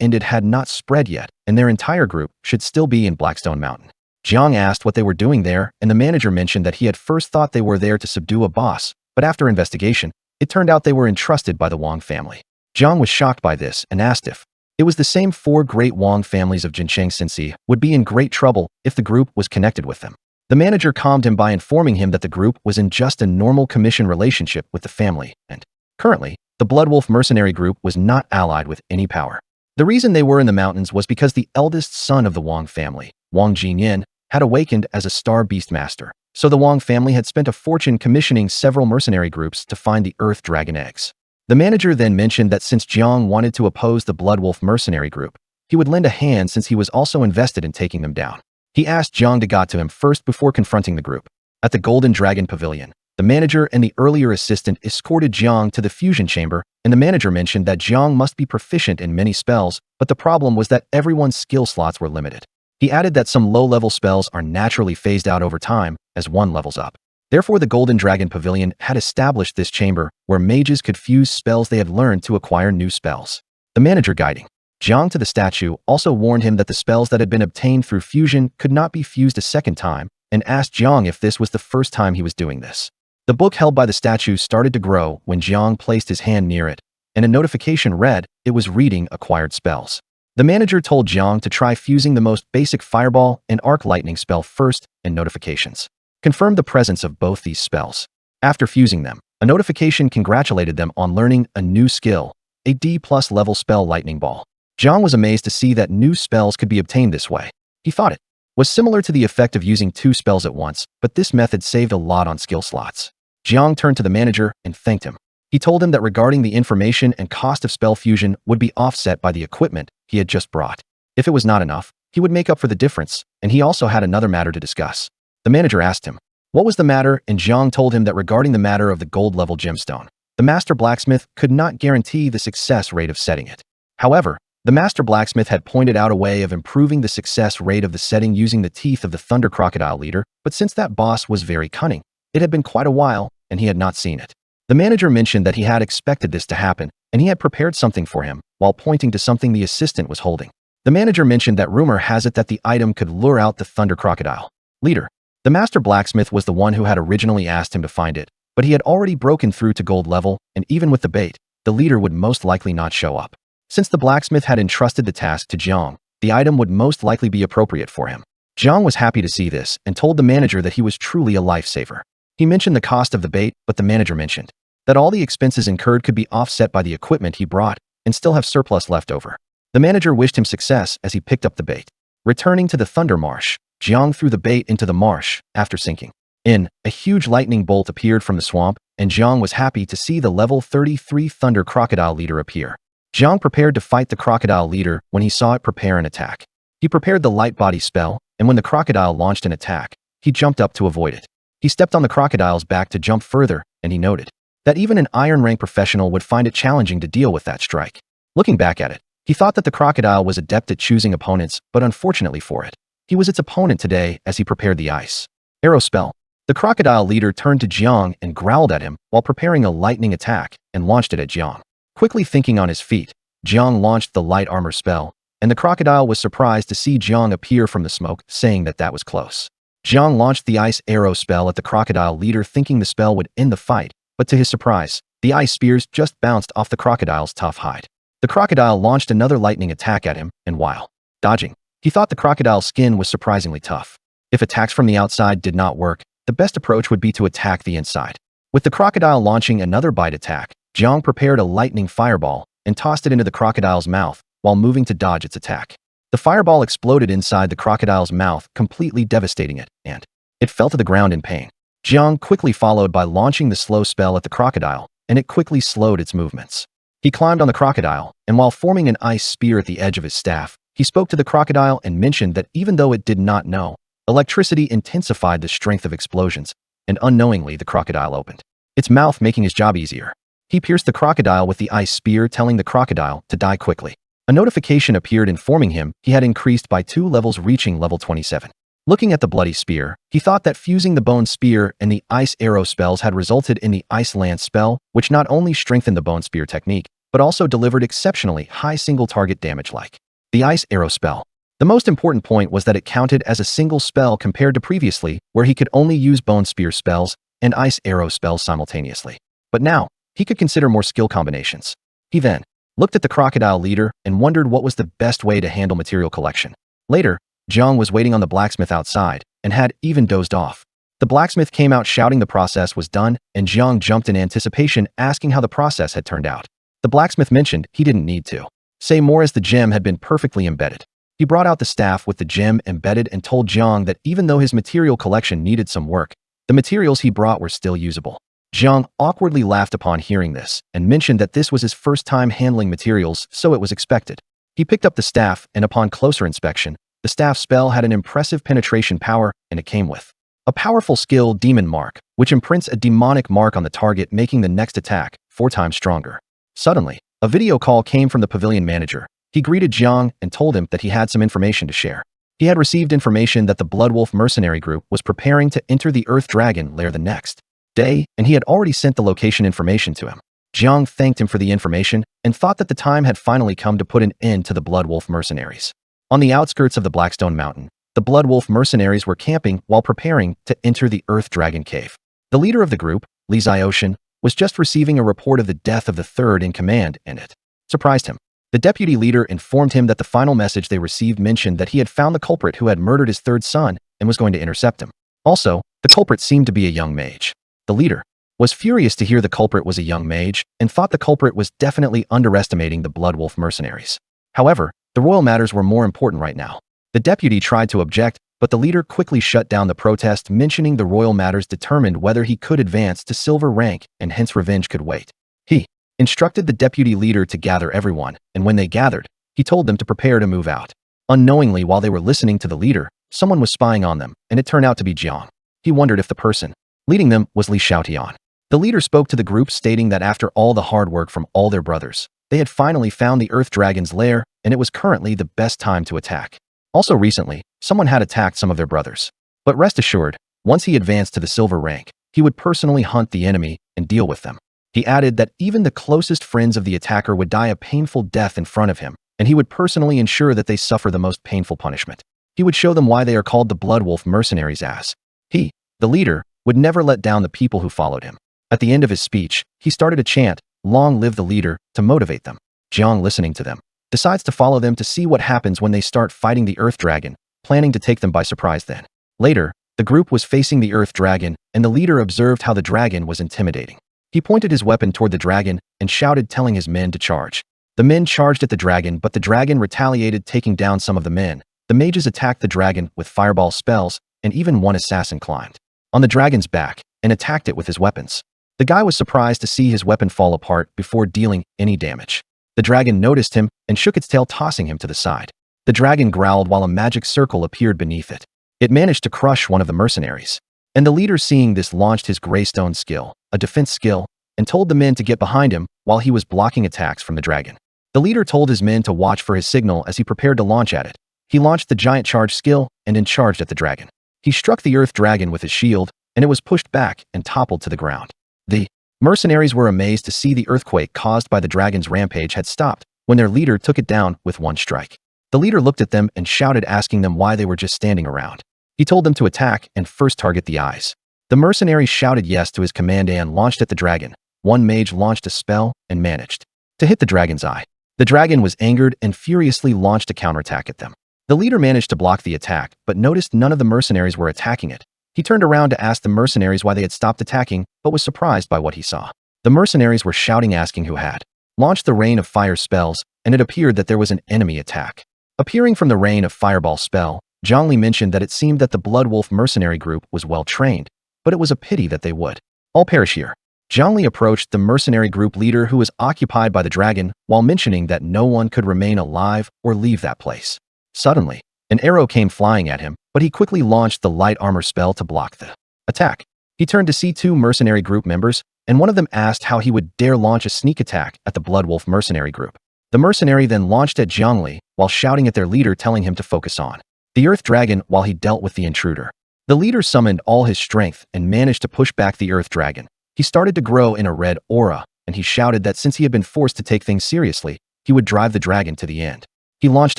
ended had not spread yet, and their entire group should still be in Blackstone Mountain. Jiang asked what they were doing there, and the manager mentioned that he had first thought they were there to subdue a boss, but after investigation, it turned out they were entrusted by the Wang family. Jiang was shocked by this and asked if it was the same 4 great Wang families of Jincheng Sensei would be in great trouble if the group was connected with them. The manager calmed him by informing him that the group was in just a normal commission relationship with the family, and currently, the Blood Wolf mercenary group was not allied with any power. The reason they were in the mountains was because the eldest son of the Wang family, Wang Jinyin, had awakened as a star beastmaster, so the Wang family had spent a fortune commissioning several mercenary groups to find the Earth Dragon eggs. The manager then mentioned that since Jiang wanted to oppose the Blood Wolf mercenary group, he would lend a hand since he was also invested in taking them down. He asked Jiang to go to him first before confronting the group. At the Golden Dragon Pavilion, the manager and the earlier assistant escorted Jiang to the fusion chamber, and the manager mentioned that Jiang must be proficient in many spells, but the problem was that everyone's skill slots were limited. He added that some low-level spells are naturally phased out over time as one levels up. Therefore, the Golden Dragon Pavilion had established this chamber where mages could fuse spells they had learned to acquire new spells. The manager guiding Jiang to the statue also warned him that the spells that had been obtained through fusion could not be fused a second time, and asked Jiang if this was the first time he was doing this. The book held by the statue started to grow when Jiang placed his hand near it, and a notification read it was reading acquired spells. The manager told Jiang to try fusing the most basic Fireball and Arc Lightning spell first, and notifications confirmed the presence of both these spells. After fusing them, a notification congratulated them on learning a new skill, a D+ level spell Lightning Ball. Jiang was amazed to see that new spells could be obtained this way. He thought it was similar to the effect of using 2 spells at once, but this method saved a lot on skill slots. Jiang turned to the manager and thanked him. He told him that regarding the information and cost of spell fusion would be offset by the equipment he had just brought. If it was not enough, he would make up for the difference, and he also had another matter to discuss. The manager asked him what was the matter, and Jiang told him that regarding the matter of the gold-level gemstone, the master blacksmith could not guarantee the success rate of setting it. However, the master blacksmith had pointed out a way of improving the success rate of the setting using the teeth of the Thunder Crocodile leader, but since that boss was very cunning, it had been quite a while, and he had not seen it. The manager mentioned that he had expected this to happen, and he had prepared something for him, while pointing to something the assistant was holding. The manager mentioned that rumor has it that the item could lure out the Thunder Crocodile leader. The master blacksmith was the one who had originally asked him to find it, but he had already broken through to gold level, and even with the bait, the leader would most likely not show up. Since the blacksmith had entrusted the task to Jiang, the item would most likely be appropriate for him. Jiang was happy to see this and told the manager that he was truly a lifesaver. He mentioned the cost of the bait, but the manager mentioned that all the expenses incurred could be offset by the equipment he brought and still have surplus left over. The manager wished him success as he picked up the bait. Returning to the Thunder Marsh, Jiang threw the bait into the marsh after sinking in. A huge lightning bolt appeared from the swamp, and Jiang was happy to see the level 33 Thunder Crocodile leader appear. Jiang prepared to fight the crocodile leader when he saw it prepare an attack. He prepared the light body spell, and when the crocodile launched an attack, he jumped up to avoid it. He stepped on the crocodile's back to jump further, and he noted that even an iron rank professional would find it challenging to deal with that strike. Looking back at it, he thought that the crocodile was adept at choosing opponents, but unfortunately for it, he was its opponent today as he prepared the ice arrow spell. The crocodile leader turned to Jiang and growled at him while preparing a lightning attack and launched it at Jiang. Quickly thinking on his feet, Jiang launched the light armor spell, and the crocodile was surprised to see Jiang appear from the smoke, saying that was close. Jiang launched the ice arrow spell at the crocodile leader, thinking the spell would end the fight, but to his surprise, the ice spears just bounced off the crocodile's tough hide. The crocodile launched another lightning attack at him, and while dodging, he thought the crocodile's skin was surprisingly tough. If attacks from the outside did not work, the best approach would be to attack the inside. With the crocodile launching another bite attack, Jiang prepared a lightning fireball and tossed it into the crocodile's mouth while moving to dodge its attack. The fireball exploded inside the crocodile's mouth, completely devastating it, and it fell to the ground in pain. Jiang quickly followed by launching the slow spell at the crocodile, and it quickly slowed its movements. He climbed on the crocodile, and while forming an ice spear at the edge of his staff, he spoke to the crocodile and mentioned that even though it did not know, electricity intensified the strength of explosions, and unknowingly the crocodile opened its mouth, making his job easier. He pierced the crocodile with the ice spear, telling the crocodile to die quickly. A notification appeared informing him he had increased by 2 levels, reaching level 27. Looking at the bloody spear, he thought that fusing the bone spear and the ice arrow spells had resulted in the ice lance spell, which not only strengthened the bone spear technique, but also delivered exceptionally high single target damage like the ice arrow spell. The most important point was that it counted as a single spell compared to previously, where he could only use bone spear spells and ice arrow spells simultaneously. But now, he could consider more skill combinations. He then looked at the crocodile leader and wondered what was the best way to handle material collection. Later, Jiang was waiting on the blacksmith outside and had even dozed off. The blacksmith came out shouting the process was done, and Jiang jumped in anticipation, asking how the process had turned out. The blacksmith mentioned he didn't need to say more as the gem had been perfectly embedded. He brought out the staff with the gem embedded and told Jiang that even though his material collection needed some work, the materials he brought were still usable. Jiang awkwardly laughed upon hearing this and mentioned that this was his first time handling materials, so it was expected. He picked up the staff, and upon closer inspection, the staff spell had an impressive penetration power, and it came with a powerful skill, Demon Mark, which imprints a demonic mark on the target, making the next attack 4 times stronger. Suddenly, a video call came from the pavilion manager. He greeted Jiang and told him that he had some information to share. He had received information that the Bloodwolf mercenary group was preparing to enter the Earth Dragon lair the next day, and he had already sent the location information to him. Jiang thanked him for the information and thought that the time had finally come to put an end to the Bloodwolf mercenaries. On the outskirts of the Blackstone Mountain, the Bloodwolf mercenaries were camping while preparing to enter the Earth Dragon cave. The leader of the group, Li Zioshan, was just receiving a report of the death of the third in command, and it surprised him. The deputy leader informed him that the final message they received mentioned that he had found the culprit who had murdered his third son and was going to intercept him. Also, the culprit seemed to be a young mage. The leader was furious to hear the culprit was a young mage and thought the culprit was definitely underestimating the Bloodwolf mercenaries. However, the royal matters were more important right now. The deputy tried to object, but the leader quickly shut down the protest, mentioning the royal matters determined whether he could advance to silver rank and hence revenge could wait. He instructed the deputy leader to gather everyone, and when they gathered, he told them to prepare to move out. Unknowingly, while they were listening to the leader, someone was spying on them, and it turned out to be Jiang. He wondered if the person leading them was Li Xiaotian. The leader spoke to the group, stating that after all the hard work from all their brothers, they had finally found the Earth Dragon's lair, and it was currently the best time to attack. Also recently, someone had attacked some of their brothers. But rest assured, once he advanced to the silver rank, he would personally hunt the enemy and deal with them. He added that even the closest friends of the attacker would die a painful death in front of him, and he would personally ensure that they suffer the most painful punishment. He would show them why they are called the Bloodwolf mercenaries, as he, the leader, would never let down the people who followed him. At the end of his speech, he started a chant, "Long live the leader," to motivate them. Jiang, listening to them, decides to follow them to see what happens when they start fighting the Earth Dragon, planning to take them by surprise then. Later, the group was facing the Earth Dragon, and the leader observed how the dragon was intimidating. He pointed his weapon toward the dragon and shouted, telling his men to charge. The men charged at the dragon, but the dragon retaliated, taking down some of the men. The mages attacked the dragon with fireball spells, and even one assassin climbed on the dragon's back and attacked it with his weapons. The guy was surprised to see his weapon fall apart before dealing any damage. The dragon noticed him and shook its tail, tossing him to the side. The dragon growled while a magic circle appeared beneath it. It managed to crush one of the mercenaries. And the leader, seeing this, launched his Greystone skill, a defense skill, and told the men to get behind him while he was blocking attacks from the dragon. The leader told his men to watch for his signal as he prepared to launch at it. He launched the Giant Charge skill and then charged at the dragon. He struck the Earth Dragon with his shield, and it was pushed back and toppled to the ground. The mercenaries were amazed to see the earthquake caused by the dragon's rampage had stopped when their leader took it down with one strike. The leader looked at them and shouted, asking them why they were just standing around. He told them to attack and first target the eyes. The mercenaries shouted yes to his command and launched at the dragon. One mage launched a spell and managed to hit the dragon's eye. The dragon was angered and furiously launched a counterattack at them. The leader managed to block the attack, but noticed none of the mercenaries were attacking it. He turned around to ask the mercenaries why they had stopped attacking, but was surprised by what he saw. The mercenaries were shouting, asking who had launched the rain of fire spells, and it appeared that there was an enemy attack. Appearing from the rain of fireball spell, Jiang mentioned that it seemed that the Blood Wolf mercenary group was well trained, but it was a pity that they would all perish here. Jiang approached the mercenary group leader who was occupied by the dragon while mentioning that no one could remain alive or leave that place. Suddenly, an arrow came flying at him, but he quickly launched the light armor spell to block the attack. He turned to see two mercenary group members, and one of them asked how he would dare launch a sneak attack at the Blood Wolf mercenary group. The mercenary then launched at Jiang while shouting at their leader, telling him to focus on the earth dragon while he dealt with the intruder. The leader summoned all his strength and managed to push back the earth dragon. He started to grow in a red aura, and he shouted that since he had been forced to take things seriously, he would drive the dragon to the end. He launched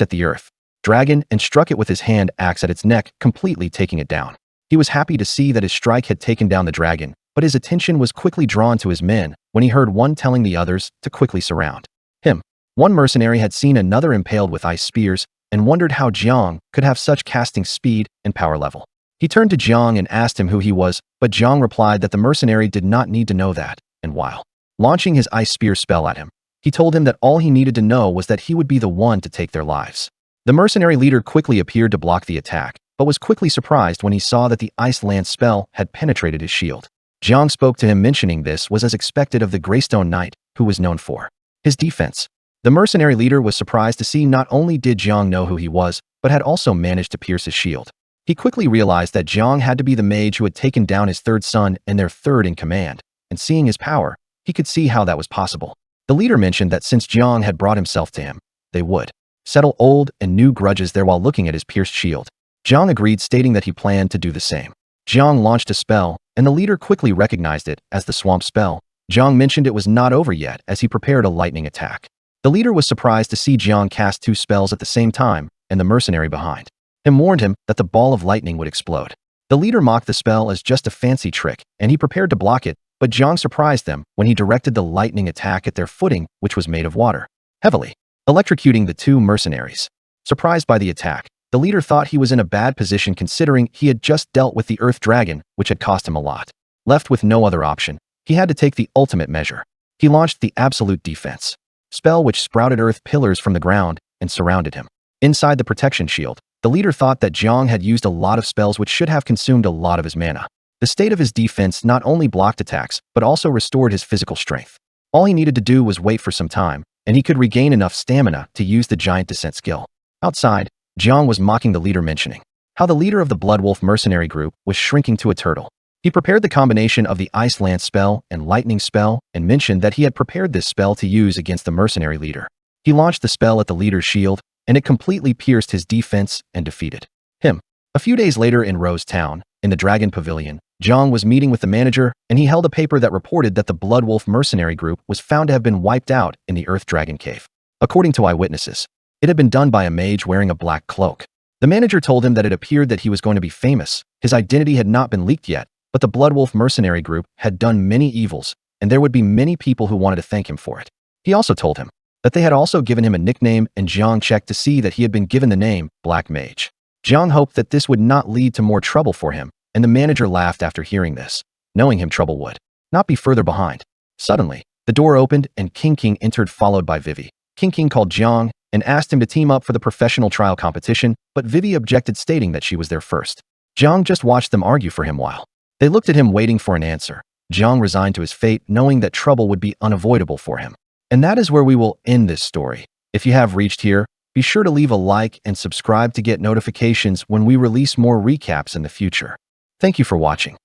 at the earth dragon and struck it with his hand axe at its neck, completely taking it down. He was happy to see that his strike had taken down the dragon, but his attention was quickly drawn to his men when he heard one telling the others to quickly surround him. One mercenary had seen another impaled with ice spears and wondered how Jiang could have such casting speed and power level. He turned to Jiang and asked him who he was, but Jiang replied that the mercenary did not need to know that, and while launching his ice spear spell at him, he told him that all he needed to know was that he would be the one to take their lives. The mercenary leader quickly appeared to block the attack, but was quickly surprised when he saw that the ice lance spell had penetrated his shield. Jiang spoke to him, mentioning this was as expected of the Greystone Knight, who was known for his defense. The mercenary leader was surprised to see not only did Jiang know who he was, but had also managed to pierce his shield. He quickly realized that Jiang had to be the mage who had taken down his third son and their third in command, and seeing his power, he could see how that was possible. The leader mentioned that since Jiang had brought himself to him, they would settle old and new grudges there while looking at his pierced shield. Jiang agreed, stating that he planned to do the same. Jiang launched a spell, and the leader quickly recognized it as the swamp spell. Jiang mentioned it was not over yet as he prepared a lightning attack. The leader was surprised to see Jiang cast two spells at the same time, and the mercenary behind him warned him that the ball of lightning would explode. The leader mocked the spell as just a fancy trick, and he prepared to block it, but Jiang surprised them when he directed the lightning attack at their footing, which was made of water, heavily electrocuting the two mercenaries. Surprised by the attack, the leader thought he was in a bad position considering he had just dealt with the earth dragon, which had cost him a lot. Left with no other option, he had to take the ultimate measure. He launched the absolute defense spell, which sprouted earth pillars from the ground and surrounded him. Inside the protection shield, the leader thought that Jiang had used a lot of spells which should have consumed a lot of his mana. The state of his defense not only blocked attacks, but also restored his physical strength. All he needed to do was wait for some time, and he could regain enough stamina to use the giant descent skill. Outside, Jiang was mocking the leader, mentioning how the leader of the Blood Wolf mercenary group was shrinking to a turtle. He prepared the combination of the Ice Lance spell and Lightning spell and mentioned that he had prepared this spell to use against the mercenary leader. He launched the spell at the leader's shield, and it completely pierced his defense and defeated him. A few days later in Rose Town, in the Dragon Pavilion, Jiang was meeting with the manager, and he held a paper that reported that the Blood Wolf mercenary group was found to have been wiped out in the Earth Dragon Cave. According to eyewitnesses, it had been done by a mage wearing a black cloak. The manager told him that it appeared that he was going to be famous. His identity had not been leaked yet, but the Blood Wolf mercenary group had done many evils, and there would be many people who wanted to thank him for it. He also told him that they had also given him a nickname, and Jiang checked to see that he had been given the name Black Mage. Jiang hoped that this would not lead to more trouble for him, and the manager laughed after hearing this, knowing him trouble would not be further behind. Suddenly, the door opened and King entered, followed by Vivi. King called Jiang and asked him to team up for the professional trial competition, but Vivi objected, stating that she was there first. Jiang just watched them argue for him while they looked at him waiting for an answer. Jiang resigned to his fate, knowing that trouble would be unavoidable for him. And that is where we will end this story. If you have reached here, be sure to leave a like and subscribe to get notifications when we release more recaps in the future. Thank you for watching.